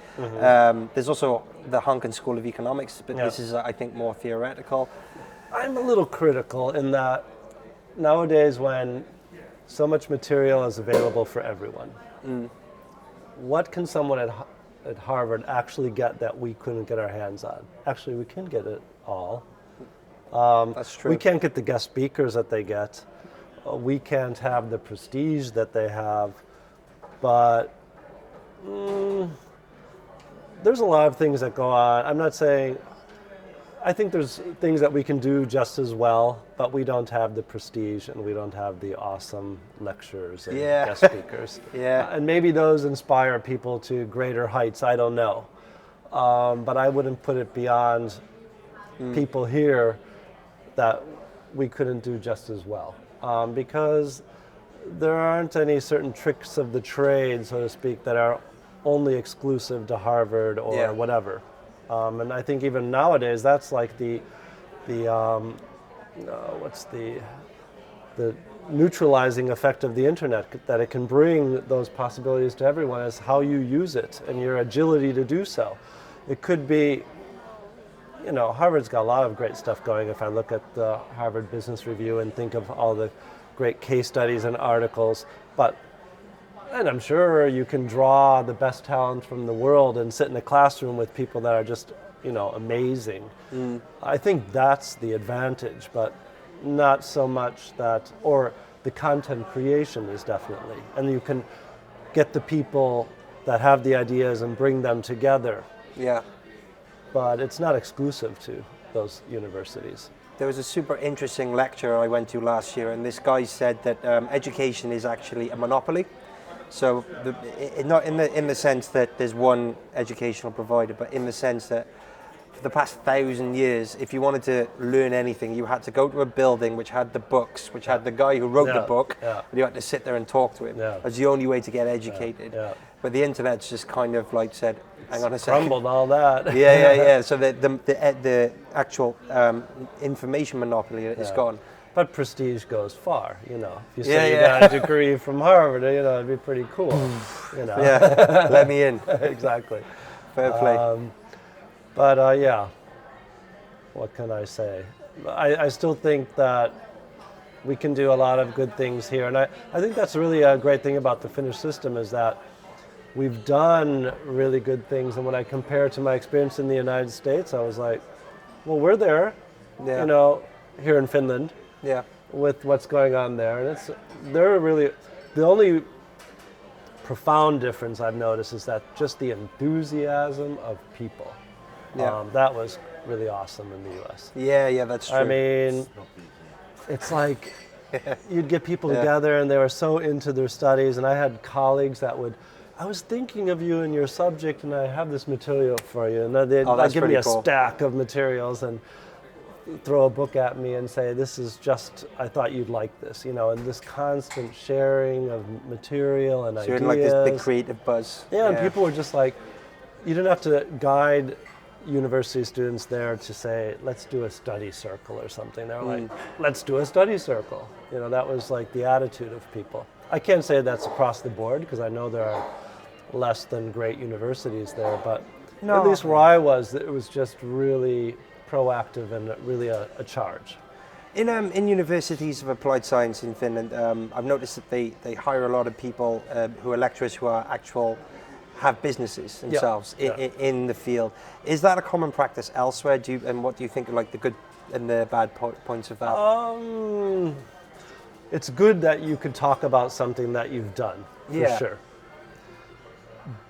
There's also the Hanken School of Economics, but this is, I think, more theoretical. I'm a little critical in that nowadays, when so much material is available for everyone, what can someone at Harvard actually get that we couldn't get our hands on? Actually, we can get it all. That's true. We can't get the guest speakers that they get. We can't have the prestige that they have. But there's a lot of things that go on. I'm not saying, I think there's things that we can do just as well, but we don't have the prestige and we don't have the awesome lectures and guest speakers. And maybe those inspire people to greater heights, I don't know. But I wouldn't put it beyond people here that we couldn't do just as well. Because there aren't any certain tricks of the trade, so to speak, that are only exclusive to Harvard or whatever. And I think even nowadays, that's like the neutralizing effect of the internet, that it can bring those possibilities to everyone, is how you use it and your agility to do so. It could be, Harvard's got a lot of great stuff going. If I look at the Harvard Business Review and think of all the great case studies and articles, and I'm sure you can draw the best talent from the world and sit in a classroom with people that are just, amazing. I think that's the advantage, but not so much that, or the content creation is definitely. And you can get the people that have the ideas and bring them together. Yeah. But it's not exclusive to those universities. There was a super interesting lecture I went to last year, and this guy said that education is actually a monopoly. So, not in the sense that there's one educational provider, but in the sense that for the past 1,000 years, if you wanted to learn anything, you had to go to a building which had the books, which had the guy who wrote the book, and you had to sit there and talk to him. That's the only way to get educated. But the internet's just kind of like said, hang on a second. Crumbled all that. So the actual information monopoly is gone. But prestige goes far, If you say you got a degree from Harvard, it'd be pretty cool. Yeah, let me in. Exactly. Fair play. What can I say? I still think that we can do a lot of good things here. And I think that's really a great thing about the Finnish system, is that we've done really good things. And when I compare to my experience in the United States, I was like, well, we're there, here in Finland. With what's going on there, and they're really the only profound difference I've noticed is that just the enthusiasm of people Yeah. That was really awesome in the U.S. Yeah, that's true. I mean, it's like you'd get people together and they were so into their studies, and I had colleagues that would, I was thinking of you and your subject, and I have this material for you, and they'd that's give me pretty a cool. stack of materials and throw a book at me and say, this is just, I thought you'd like this, you know, and this constant sharing of material and So ideas. you're in like this big creative buzz. Yeah, and people were just like, you didn't have to guide university students there to say, let's do a study circle or something. They were like, let's do a study circle. You know, that was like the attitude of people. I can't say that's across the board because I know there are less than great universities there, but at least where I was, it was just really proactive and really a charge. In universities of applied science in Finland, I've noticed that they hire a lot of people who are lecturers who are have businesses themselves in the field. Is that a common practice elsewhere? And what do you think are like the good and the bad points of that? It's good that you could talk about something that you've done, for sure.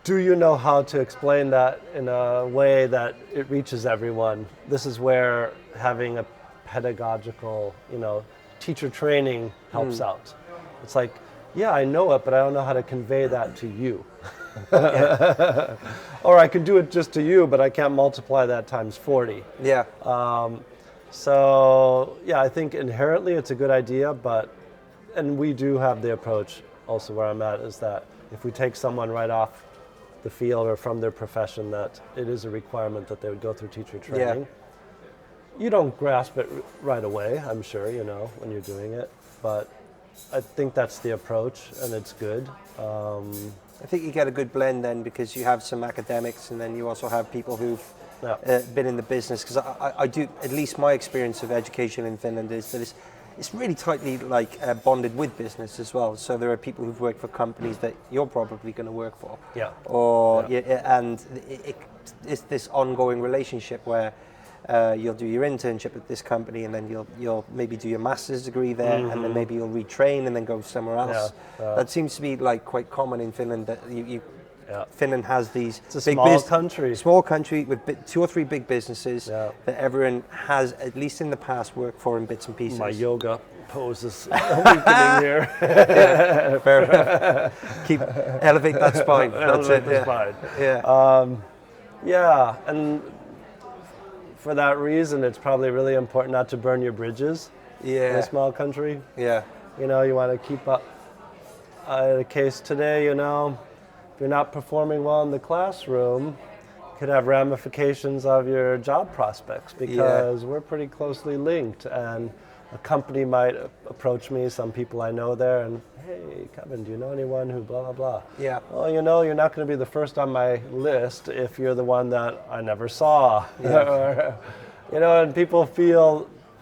Do you know how to explain that in a way that it reaches everyone? This is where having a pedagogical, teacher training helps out. It's like, yeah, I know it, but I don't know how to convey that to you. Or I can do it just to you, but I can't multiply that times 40. Yeah. So, yeah, I think inherently it's a good idea, and we do have the approach also where I'm at, is that if we take someone right off the field or from their profession, that it is a requirement that they would go through teacher training. Yeah. You don't grasp it right away, I'm sure, when you're doing it, but I think that's the approach, and it's good. I think you get a good blend then, because you have some academics and then you also have people who've been in the business. Because I do, at least my experience of education in Finland is that it's really tightly bonded with business as well. So there are people who've worked for companies that you're probably going to work for. Yeah. And it's this ongoing relationship where you'll do your internship at this company, and then you'll maybe do your master's degree there, and then maybe you'll retrain and then go somewhere else. That seems to be quite common in Finland. That Finland has these it's a small country with 2 or 3 big businesses that everyone has, at least in the past, worked for in bits and pieces. My yoga poses weakening here. Fair enough. Elevate that spine. That's it. The spine. Yeah. And for that reason, it's probably really important not to burn your bridges in a small country. Yeah. You want to keep up. The case today, if you're not performing well in the classroom, it could have ramifications of your job prospects, because we're pretty closely linked. And a company might approach me, some people I know there, and, hey, Kevin, do you know anyone who blah, blah, blah? Yeah. Well, you're not going to be the first on my list if you're the one that I never saw. Yeah. And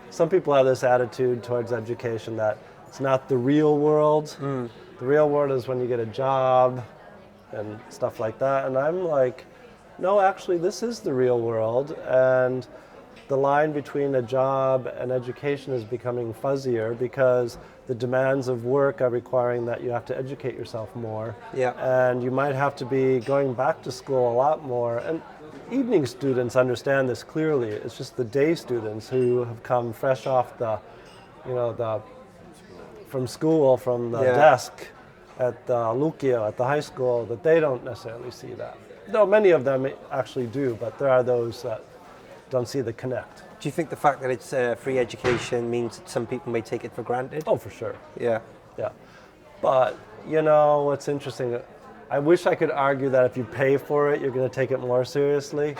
some people have this attitude towards education that it's not the real world. The real world is when you get a job and stuff like that. And I'm like, no, actually, this is the real world. And the line between a job and education is becoming fuzzier, because the demands of work are requiring that you have to educate yourself more. Yeah. And you might have to be going back to school a lot more. And evening students understand this clearly. It's just the day students who have come fresh off from school, from the desk at the Lukio, at the high school, that they don't necessarily see that. Though many of them actually do, but there are those that don't see the connect. Do you think the fact that it's free education means that some people may take it for granted? Oh, for sure. Yeah. Yeah. But, what's interesting, I wish I could argue that if you pay for it, you're going to take it more seriously.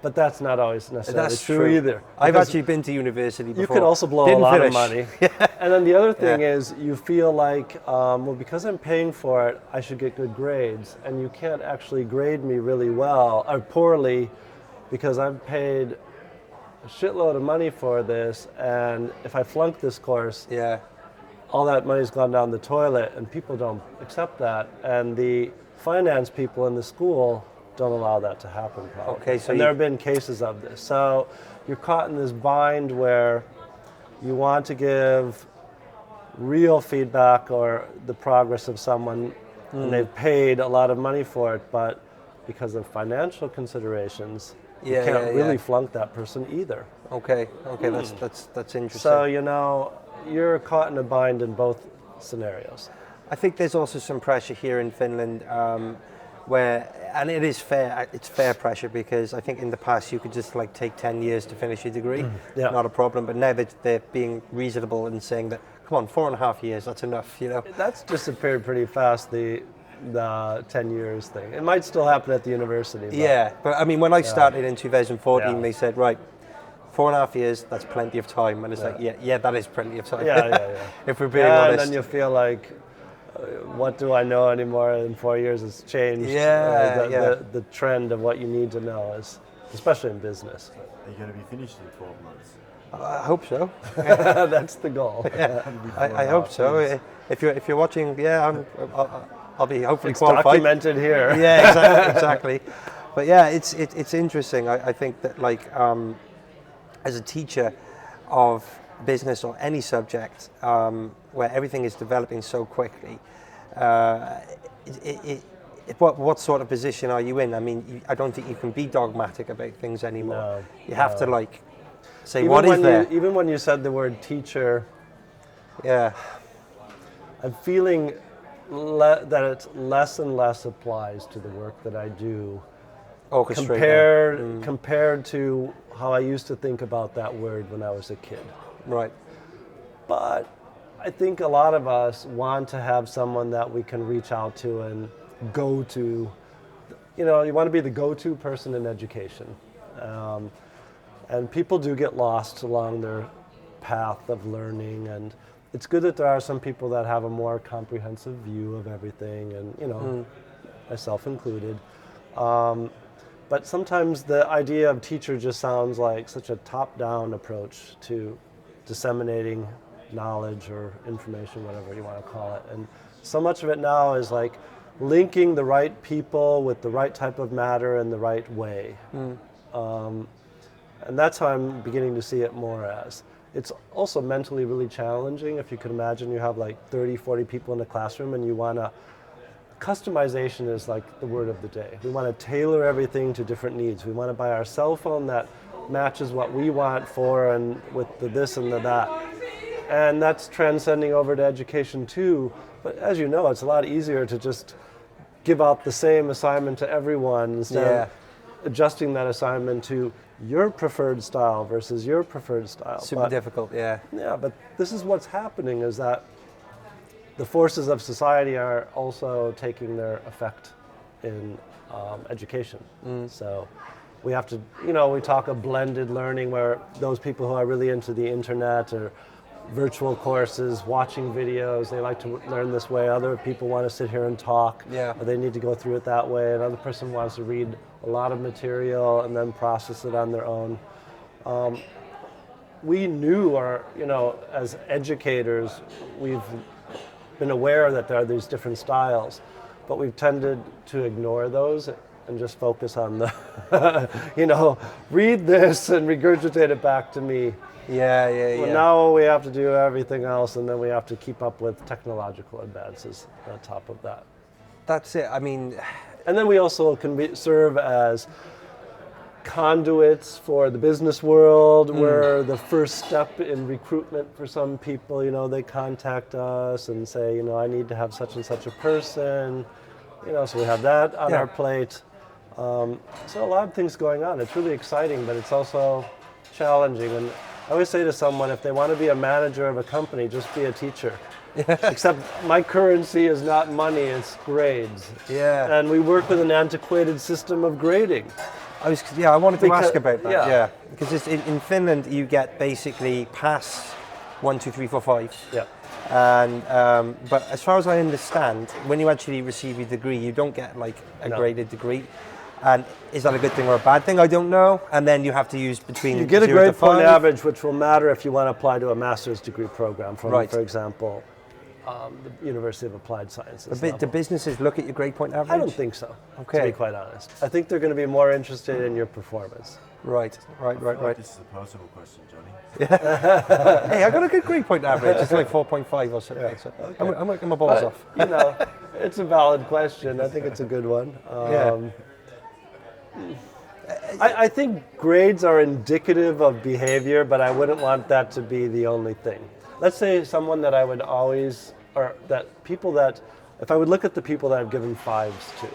But that's not always necessarily true either. I've actually been to university before. You could also blow a lot of money. And then the other thing is, you feel like, because I'm paying for it, I should get good grades. And you can't actually grade me really well or poorly, because I've paid a shitload of money for this. And if I flunk this course, all that money's gone down the toilet, and people don't accept that. And the finance people in the school don't allow that to happen, probably. Okay, so there have been cases of this. So you're caught in this bind where you want to give real feedback or the progress of someone, and they've paid a lot of money for it, but because of financial considerations, Yeah, you can't yeah, really yeah. flunk that person either. Okay, that's interesting. So, you're caught in a bind in both scenarios. I think there's also some pressure here in Finland, where, and it is fair. It's fair pressure because I think in the past you could just like take 10 years to finish your degree, Yeah. not a problem. But now that they're being reasonable and saying that, come on, 4.5 years, that's enough. That's disappeared pretty fast, the 10 years thing. It might still happen at the university. But Yeah, but I mean, when I started in 2014, Yeah. they said, right, 4.5 years, that's plenty of time. And it's like, yeah, that is plenty of time. Yeah. If we're being And honest. then you feel like, what do I know anymore? In 4 years, it's changed. Yeah, The trend of what you need to know is, especially in business. Are you going to be finished in 12 months? I hope so. That's the goal. I hope so. If you're watching, I'll be hopefully It's qualified. documented here. Yeah, exactly. But yeah, it's interesting. I think that as a teacher of business or any subject where everything is developing so quickly, what sort of position are you in? I mean, I don't think you can be dogmatic about things anymore. No, you have to say Even what is when there. even when you said the word teacher, Yeah. I'm feeling that it less and less applies to the work that I do Orchestrate. compared to how I used to think about that word when I was a kid. Right. But I think a lot of us want to have someone that we can reach out to and go to. You want to be the go-to person in education. And people do get lost along their path of learning, and it's good that there are some people that have a more comprehensive view of everything, and myself included. But sometimes the idea of teacher just sounds like such a top-down approach to disseminating knowledge or information, whatever you want to call it. And so much of it now is like linking the right people with the right type of matter in the right way. And that's how I'm beginning to see it more as. It's also mentally really challenging. If you could imagine you have like 30, 40 people in a classroom and you want to, customization is like the word of the day. We want to tailor everything to different needs. We want to buy our cell phone that matches what we want for and with the this and the that. And that's transcending over to education too. But as you know, it's a lot easier to just give out the same assignment to everyone instead of adjusting that assignment to your preferred style versus your preferred style. Super difficult, yeah. Yeah, but this is what's happening, is that the forces of society are also taking their effect in education. So we have to, we talk of blended learning, where those people who are really into the internet or virtual courses, watching videos, they like to learn this way. Other people want to sit here and talk, or they need to go through it that way. Another person wants to read a lot of material and then process it on their own. We knew as educators, we've been aware that there are these different styles, but we've tended to ignore those and just focus on the, read this and regurgitate it back to me. Yeah. Now we have to do everything else, and then we have to keep up with technological advances on top of that. That's it. I mean, and then we also can serve as conduits for the business world. We're the first step in recruitment for some people. They contact us and say, I need to have such and such a person. So we have that on our plate. So a lot of things going on. It's really exciting, but it's also challenging. And I always say to someone, if they want to be a manager of a company, just be a teacher. Except my currency is not money, it's grades. Yeah. And we work with an antiquated system of grading. I wanted to ask about that. Yeah. Because in Finland, you get basically pass 1, 2, 3, 4, 5. Yeah. And but as far as I understand, when you actually receive your degree, you don't get like a graded degree. And is that a good thing or a bad thing? I don't know. And then you have to use between. You get a 0 to grade point 5. average, which will matter if you want to apply to a master's degree program from, Right. for example, the University of Applied Sciences. Do businesses look at your grade point average? I don't think so, Okay. to be quite honest. I think they're going to be more interested in your performance. Right. This is a personal question, Johnny. Hey, I got a good grade point average. It's like 4.5 or something. Yeah. So I'm working my balls off. It's a valid question. I think it's a good one. I think grades are indicative of behavior, but I wouldn't want that to be the only thing. Let's say someone that I would always, or that people that, if I would look at the people that I've given 5s to,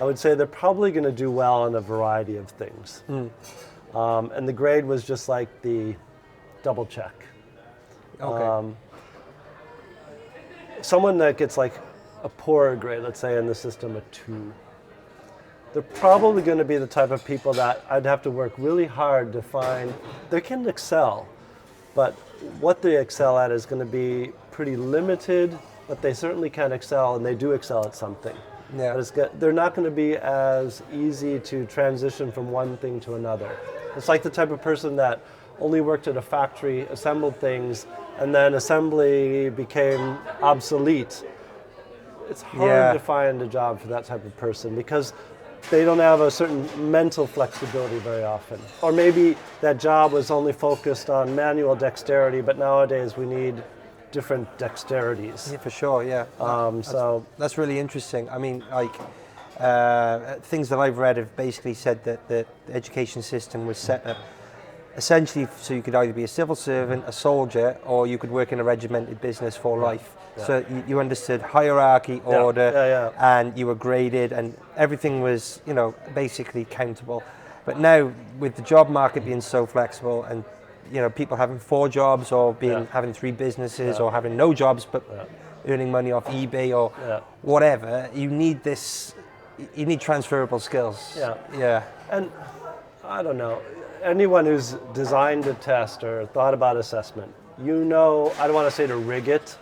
I would say they're probably going to do well on a variety of things. And the grade was just like the double check. Okay. Someone that gets like a poorer grade, let's say in the system a 2, they're probably going to be the type of people that I'd have to work really hard to find. They can excel, but what they excel at is going to be pretty limited, but they certainly can excel, and they do excel at something. Yeah. But they're not going to be as easy to transition from one thing to another. It's like the type of person that only worked at a factory, assembled things, and then assembly became obsolete. It's hard to find a job for that type of person because they don't have a certain mental flexibility very often. Or maybe that job was only focused on manual dexterity, but nowadays we need different dexterities. Yeah, for sure, yeah. That's really interesting. I mean, like, things that I've read have basically said that the education system was set up essentially so you could either be a civil servant, a soldier, or you could work in a regimented business for life. Yeah. So you understood hierarchy, order, and you were graded, and everything was, basically countable. But now, with the job market being so flexible, and people having 4 jobs, or having 3 businesses, or having no jobs but earning money off eBay or whatever, you need transferable skills. Yeah. And I don't know. Anyone who's designed a test or thought about assessment, I don't want to say to rig it,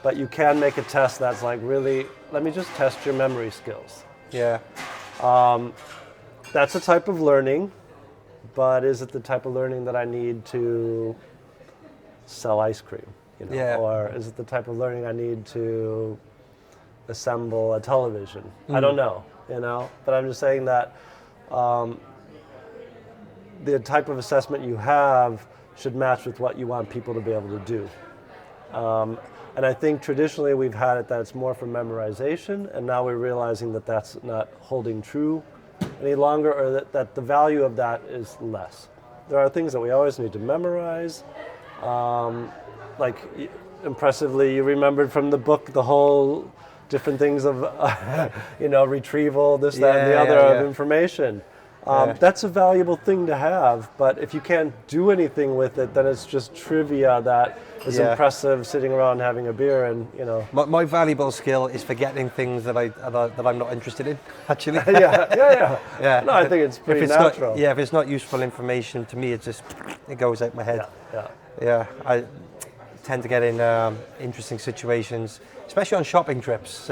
but you can make a test that's like, really, let me just test your memory skills. Yeah. That's a type of learning, but is it the type of learning that I need to sell ice cream? Or is it the type of learning I need to assemble a television? I don't know, but I'm just saying that the type of assessment you have should match with what you want people to be able to do. And I think traditionally we've had it that it's more for memorization, and now we're realizing that that's not holding true any longer, or that the value of that is less. There are things that we always need to memorize. Like impressively, you remembered from the book the whole different things of retrieval, this, that, and the other of information. That's a valuable thing to have, but if you can't do anything with it, then it's just trivia that is impressive, sitting around having a beer and, My valuable skill is forgetting things that I'm not interested in, actually. Yeah. No, I think it's pretty natural. If it's not useful information to me, it goes out my head. Yeah, I tend to get in interesting situations, especially on shopping trips.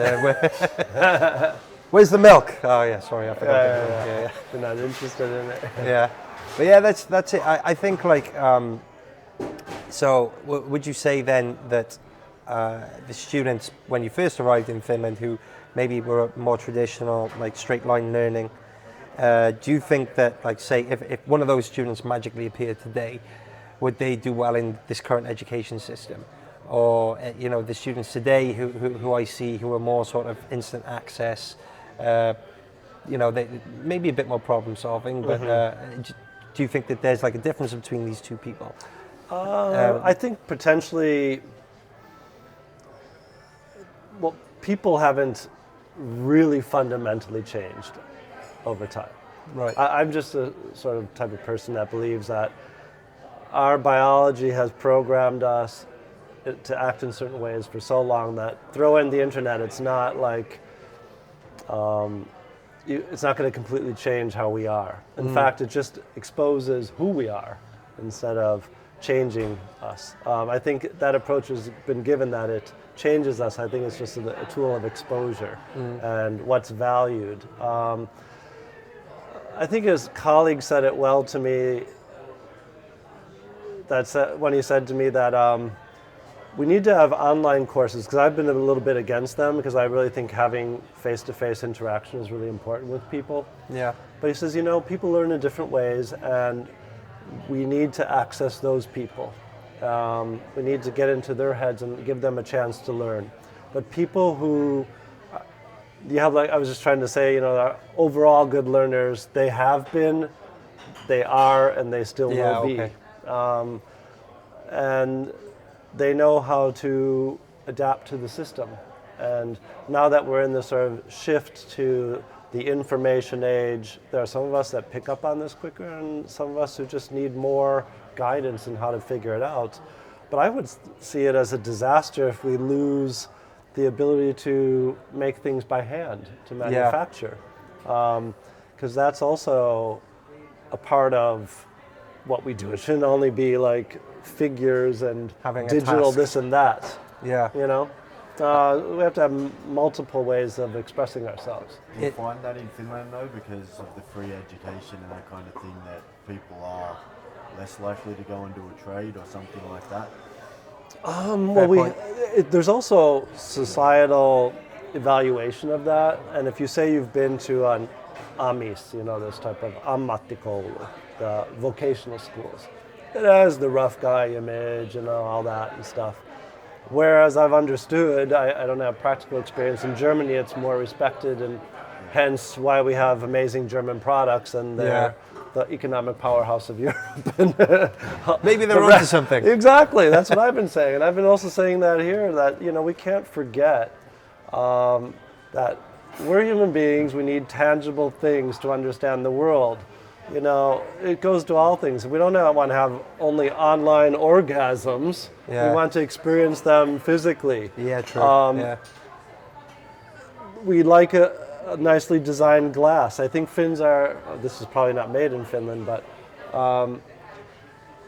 Where's the milk? Oh yeah, sorry, I forgot. Yeah. You're not interested in it. Yeah, but that's it. I think like, so would you say then that the students, when you first arrived in Finland, who maybe were more traditional, like straight line learning, do you think that, like, say, if one of those students magically appeared today, would they do well in this current education system? Or the students today who I see who are more sort of instant access, they maybe a bit more problem solving, but do you think that there's like a difference between these two people? I think potentially, people haven't really fundamentally changed over time. Right. I'm just a sort of type of person that believes that our biology has programmed us to act in certain ways for so long that throw in the internet, it's not like it's not going to completely change how we are. In fact, it just exposes who we are instead of changing us. I think that approach has been given that it changes us. I think it's just a tool of exposure and what's valued. I think his colleague said it well to me. That's when he said to me that we need to have online courses, because I've been a little bit against them, because I really think having face-to-face interaction is really important with people. Yeah. But he says, people learn in different ways, and we need to access those people. We need to get into their heads and give them a chance to learn. But people who, I was just trying to say, are overall good learners, they have been they are and they still Yeah, will be. okay. And they know how to adapt to the system. And now that we're in this sort of shift to the information age, there are some of us that pick up on this quicker and some of us who just need more guidance in how to figure it out. But I would see it as a disaster if we lose the ability to make things by hand, to manufacture. Because that's also a part of what we do. It shouldn't only be like figures and Having a digital task. this and that, Yeah. you know? We have to have multiple ways of expressing ourselves. Do you find that in Finland though, because of the free education and that kind of thing, that people are less likely to go into a trade or something like that? Well, there's also societal evaluation of that, and if you say you've been to an AMIS, you know, this type of ammattikoulu, the vocational schools, it has the rough guy image and all that and stuff. Whereas I've understood, I don't have practical experience, in Germany it's more respected, and hence why we have amazing German products, and they're the economic powerhouse of Europe. And Maybe they're onto something. Exactly, that's what I've been saying. And I've been also saying that here, that, you know, we can't forget that we're human beings, we need tangible things to understand the world. You know, it goes to all things. We don't want to have only online orgasms. Yeah. We want to experience them physically. Yeah, true. Yeah. We like a nicely designed glass. I think Finns are, this is probably not made in Finland, but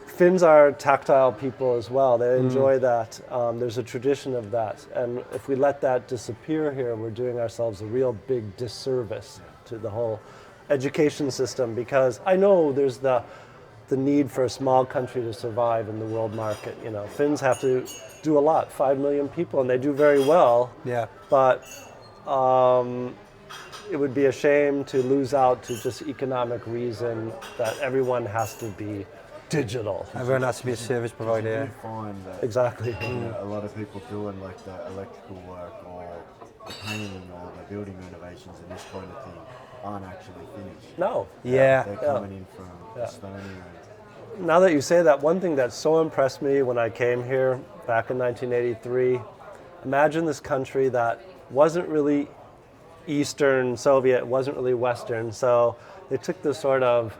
Finns are tactile people as well. They enjoy that. There's a tradition of that. And if we let that disappear here, we're doing ourselves a real big disservice to the whole education system, because I know there's the need for a small country to survive in the world market. You know, Finns have to do a lot, 5 million people, and they do very well. Yeah. But it would be a shame to lose out to just economic reason that everyone has to be digital. Everyone has to be a service I provider. do find that Exactly. you know, a lot of people doing like the electrical work or the painting or the building renovations and this kind of thing aren't actually finished. No. Yeah. They're coming in from Estonia. Now that you say that, one thing that so impressed me when I came here back in 1983, imagine this country that wasn't really Eastern Soviet, wasn't really Western, so they took this sort of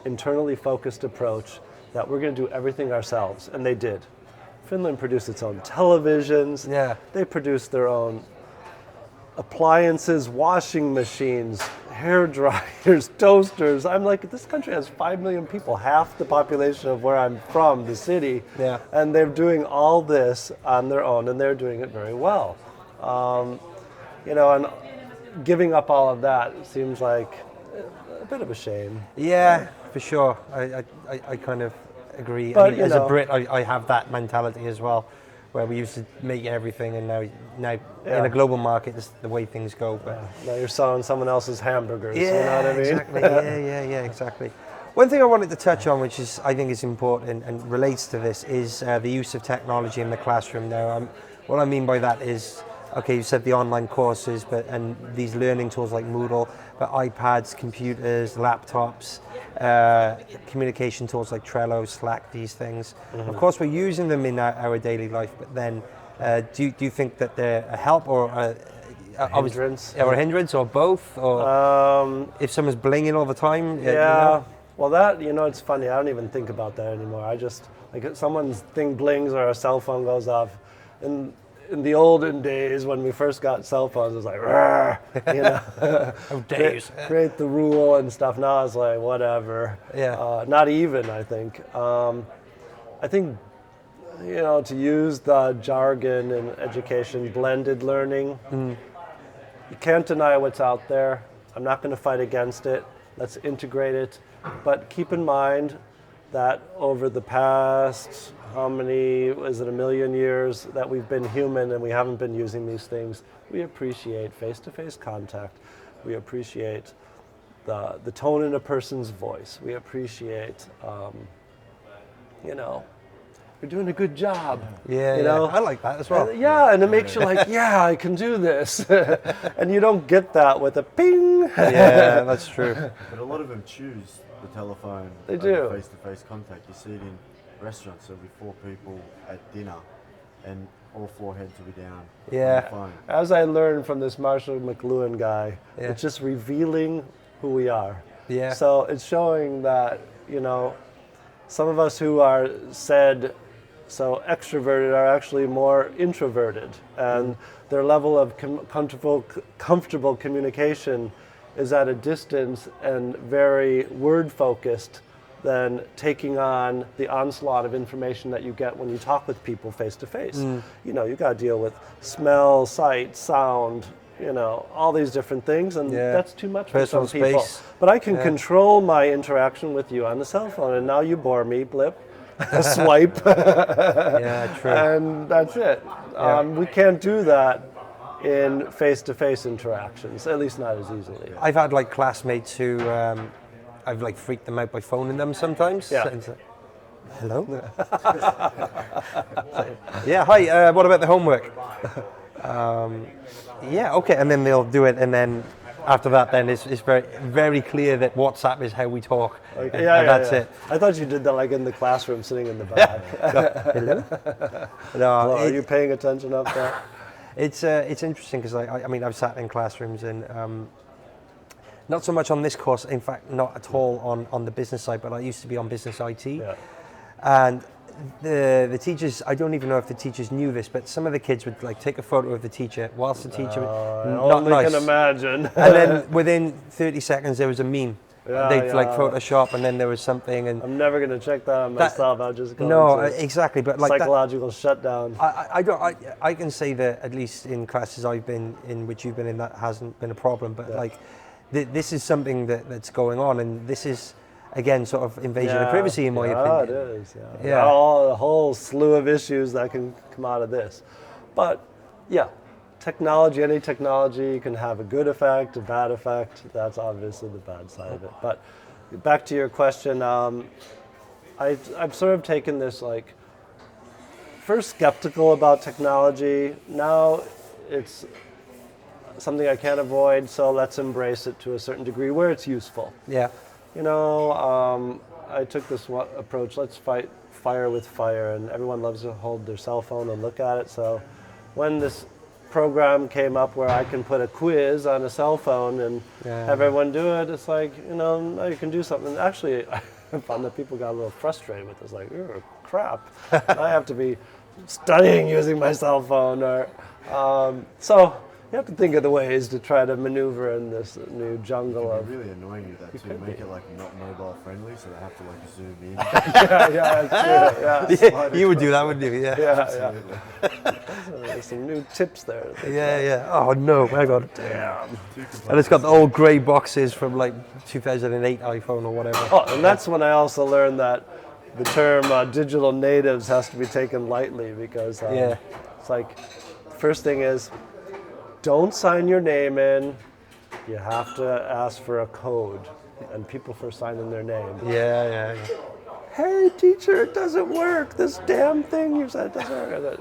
internally focused approach that we're going to do everything ourselves, and they did. Finland produced its own televisions. Yeah. They produced their own appliances, washing machines, hair dryers, toasters. I'm like, this country has 5 million people, half the population of where I'm from, the city. Yeah. And they're doing all this on their own, and they're doing it very well. You know, and giving up all of that seems like a bit of a shame. Yeah, for sure. I kind of agree. But, I mean, you as know, a Brit, I have that mentality as well, where we used to make everything, and now in a global market, it's the way things go. But Now you're selling someone else's hamburgers, you know what I mean? exactly. Yeah, exactly. One thing I wanted to touch on, which is I think is important and relates to this, is the use of technology in the classroom. Now, what I mean by that is, okay, you said the online courses, and these learning tools like Moodle, but iPads, computers, laptops, communication tools like Trello, Slack, these things. Of course, we're using them in our daily life, but then do you think that they're a help or a hindrance? Or a hindrance, or both? Or if someone's blinging all the time? Yeah. You know? Well, that, you know, it's funny. I don't even think about that anymore. I just, like, if someone's thing blings or a cell phone goes off. In the olden days when we first got cell phones, it was like, "Rrr," you know, days. create the rule and stuff. Now it's like, whatever. Yeah. Not even, I think. I think, you know, to use the jargon in education, blended learning, you can't deny what's out there. I'm not going to fight against it. Let's integrate it. But keep in mind that over the past, how many, is it a million years that we've been human and we haven't been using these things, we appreciate face-to-face contact. We appreciate the tone in a person's voice. We appreciate, you know, you're doing a good job. Yeah, you know? I like that as well. Yeah, and it makes you like, yeah, I can do this. And you don't get that with a ping. Yeah, that's true. But a lot of them choose the telephone. They do. Over face-to-face contact. You see it in restaurants. There'll be 4 people at dinner, and all 4 heads will be down Yeah. on the phone. As I learned from this Marshall McLuhan guy, Yeah. it's just revealing who we are. Yeah. So it's showing that, you know, some of us who are said so extroverted are actually more introverted, and their level of comfortable communication is at a distance and very word focused than taking on the onslaught of information that you get when you talk with people face to face. You know, you got to deal with smell, sight, sound, you know, all these different things, and Yeah. that's too much for Personal some people. space. But I can Yeah. control my interaction with you on the cell phone, and now you bore me, blip, swipe, Yeah, true. and that's it. Yeah. We can't do that in face-to-face interactions, at least not as easily. I've had like classmates who I've like freaked them out by phoning them sometimes. Yeah. And it's like, hello? Yeah, hi, what about the homework? Yeah, okay, and then they'll do it, and then after that then it's very, very clear that WhatsApp is how we talk. Okay. And Yeah, that's yeah. it. I thought you did that like in the classroom, sitting in the back. Hello? No, Hello, are you paying attention up there? It's interesting because I mean I've sat in classrooms and not so much on this course, in fact not at all on the business side, but I used to be on business IT, Yeah. and the teachers, I don't even know if the teachers knew this, but some of the kids would like take a photo of the teacher whilst the teacher I not only nice, can imagine. and then within 30 seconds there was a meme. Yeah, They'd like yeah. Photoshop, and then there was something, and I'm never going to check that on That- myself. I'll just go no, into exactly, but like that, psychological shutdown. I don't. I can say that at least in classes I've been in, which you've been in, that hasn't been a problem. But Yeah. like, this is something that's going on, and this is again sort of invasion of privacy, in my Yeah, opinion. it is. Yeah. Yeah. A whole slew of issues that can come out of this. But yeah, technology, any technology can have a good effect, a bad effect. That's obviously the bad side of it. But back to your question, I've sort of taken this like first skeptical about technology. Now it's something I can't avoid, so let's embrace it to a certain degree where it's useful. Yeah, You know, I took this approach, let's fight fire with fire, and everyone loves to hold their cell phone and look at it. So when this program came up where I can put a quiz on a cell phone and Yeah. have everyone do it, it's like, you know, now you can do something. Actually, I found that people got a little frustrated with it. It's like, oh, crap, I have to be studying using my cell phone. Or so you have to think of the ways to try to maneuver in this new jungle It of. can be really annoying with that too. Make it like not mobile friendly, so they have to like zoom in. Yeah, yeah, you would do that, wouldn't you? Yeah, yeah. There's some new tips there. yeah. Oh no, my God. Damn. And it's got the old grey boxes from like 2008 iPhone or whatever. Oh, and that's when I also learned that the term digital natives has to be taken lightly, because Yeah. it's like, the first thing is, don't sign your name in. You have to ask for a code, and people first sign in their name. Yeah. Hey, teacher, it doesn't work. This damn thing you said doesn't work.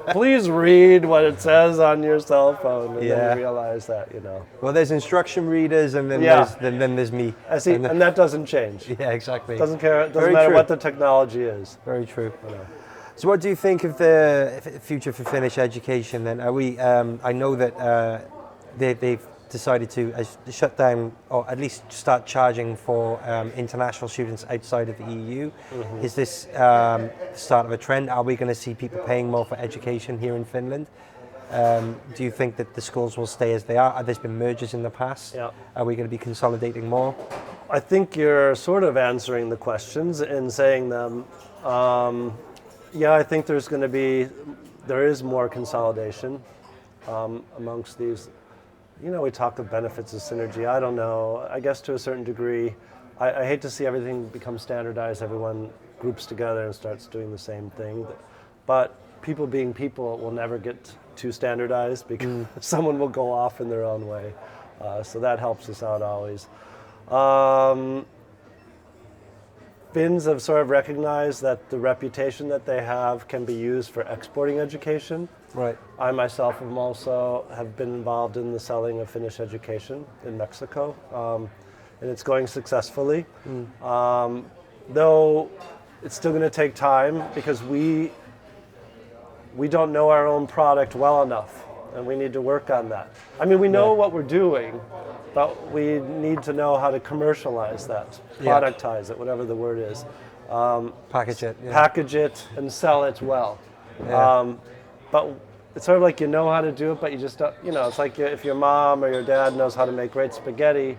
Please read what it says on your cell phone, and Yeah. then you realize that, you know. Well, there's instruction readers, and then Yeah. then there's me. I see, And and that doesn't change. yeah, exactly. Doesn't care. It doesn't Very matter true. what the technology is. Very true. You know. So, what do you think of the future for Finnish education? Then, are we? I know that they've decided to shut down, or at least start charging for international students outside of the EU. Mm-hmm. Is this the start of a trend? Are we going to see people paying more for education here in Finland? Do you think that the schools will stay as they are? There's been mergers in the past. Yeah. Are we going to be consolidating more? I think you're sort of answering the questions and saying them. Yeah, I think there is more consolidation amongst these. You know, we talk of benefits of synergy. I don't know. I guess to a certain degree, I hate to see everything become standardized. Everyone groups together and starts doing the same thing. But people being people will never get too standardized, because someone will go off in their own way. So that helps us out always. Finns have sort of recognized that the reputation that they have can be used for exporting education. Right. I myself have been involved in the selling of Finnish education in Mexico, and it's going successfully. Though it's still going to take time because we don't know our own product well enough, and we need to work on that. I mean, we know what we're doing, but we need to know how to commercialize that, productize it, whatever the word is. Package it. Yeah. Package it and sell it well. Yeah. But it's sort of like you know how to do it, but you just don't, it's like if your mom or your dad knows how to make great spaghetti,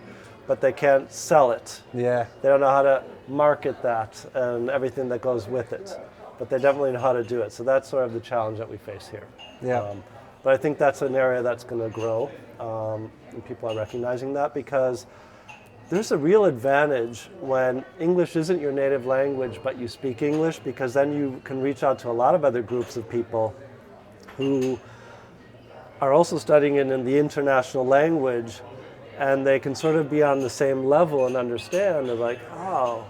but they can't sell it. Yeah. They don't know how to market that and everything that goes with it, but they definitely know how to do it. So that's sort of the challenge that we face here. Yeah. But I think that's an area that's going to grow, and people are recognizing that because there's a real advantage when English isn't your native language, but you speak English, because then you can reach out to a lot of other groups of people who are also studying it in the international language, and they can sort of be on the same level and understand. They're like, oh,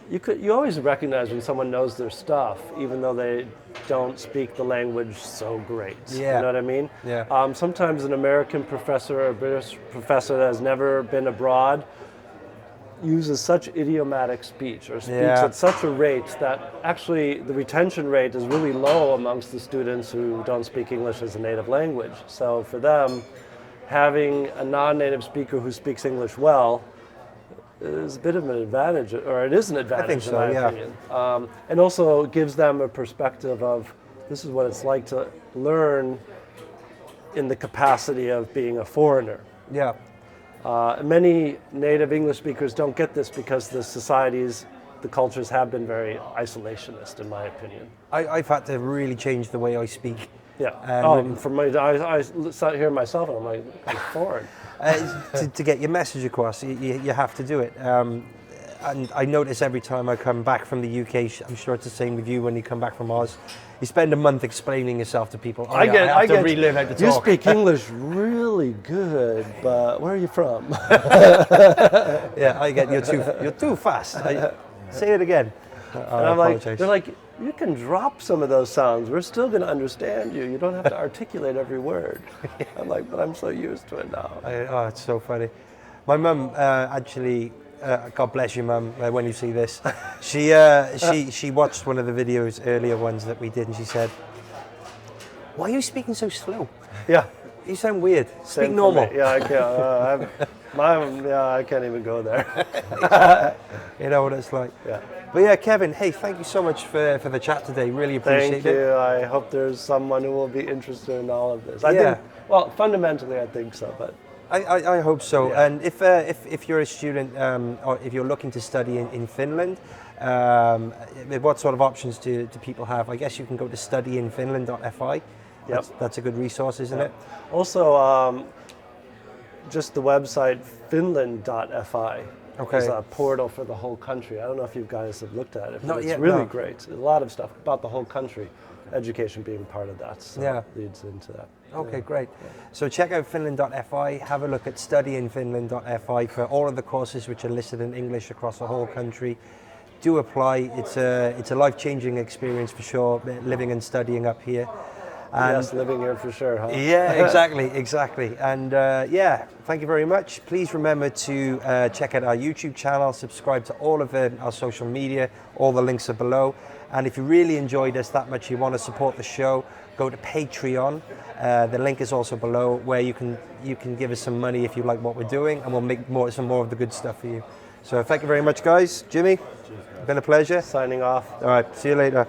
you always recognize when someone knows their stuff, even though they don't speak the language so great. Yeah. You know what I mean? Yeah. Sometimes an American professor or a British professor that has never been abroad uses such idiomatic speech or speaks at such a rate that actually the retention rate is really low amongst the students who don't speak English as a native language. So for them, having a non-native speaker who speaks English well is a bit of an advantage, or it is an advantage, I think so, in my opinion. And also gives them a perspective of this is what it's like to learn in the capacity of being a foreigner. Yeah. Many native English speakers don't get this because the societies, the cultures have been very isolationist, in my opinion. I've had to really change the way I speak. Yeah. For me, I sat here myself and I'm like, I'm foreign. To get your message across, you have to do it. And I notice every time I come back from the UK, I'm sure it's the same with you when you come back from Oz, you spend a month explaining yourself to people. I have to relearn how to talk. You speak English really good, but where are you from? Yeah, I get you're too fast. Say it again. And I'm like, they're like, you can drop some of those sounds. We're still going to understand you. You don't have to articulate every word. I'm like, but I'm so used to it now. Oh, it's so funny. My mum actually, God bless you, mum, when you see this, she watched one of the videos, earlier ones that we did, and she said, "Why are you speaking so slow? Yeah. You sound weird. Speak Same normal." Yeah, I can't. I can't even go there. You know what it's like. Yeah. But yeah, Kevin, hey, thank you so much for the chat today. Really appreciate it. Thank you. I hope there's someone who will be interested in all of this. I Yeah. think, well, fundamentally, I think so, but I hope so. Yeah. And if you're a student or if you're looking to study in Finland, what sort of options do people have? I guess you can go to studyinfinland.fi. That's a good resource, isn't it? Also, just the website finland.fi is a portal for the whole country. I don't know if you guys have looked at it, but it's really great. A lot of stuff about the whole country, education being part of that, so leads into that. Okay, great. So check out finland.fi, have a look at studyinfinland.fi for all of the courses which are listed in English across the whole country. Do apply. It's a life-changing experience for sure, living and studying up here. And yes, living here for sure, huh? Yeah, exactly. And thank you very much. Please remember to check out our YouTube channel, subscribe to all of our social media. All the links are below. And if you really enjoyed us that much, you want to support the show, go to Patreon. The link is also below, where you can give us some money if you like what we're doing, and we'll make some more of the good stuff for you. So thank you very much, guys. Jimmy, it's been a pleasure. Signing off. All right, see you later.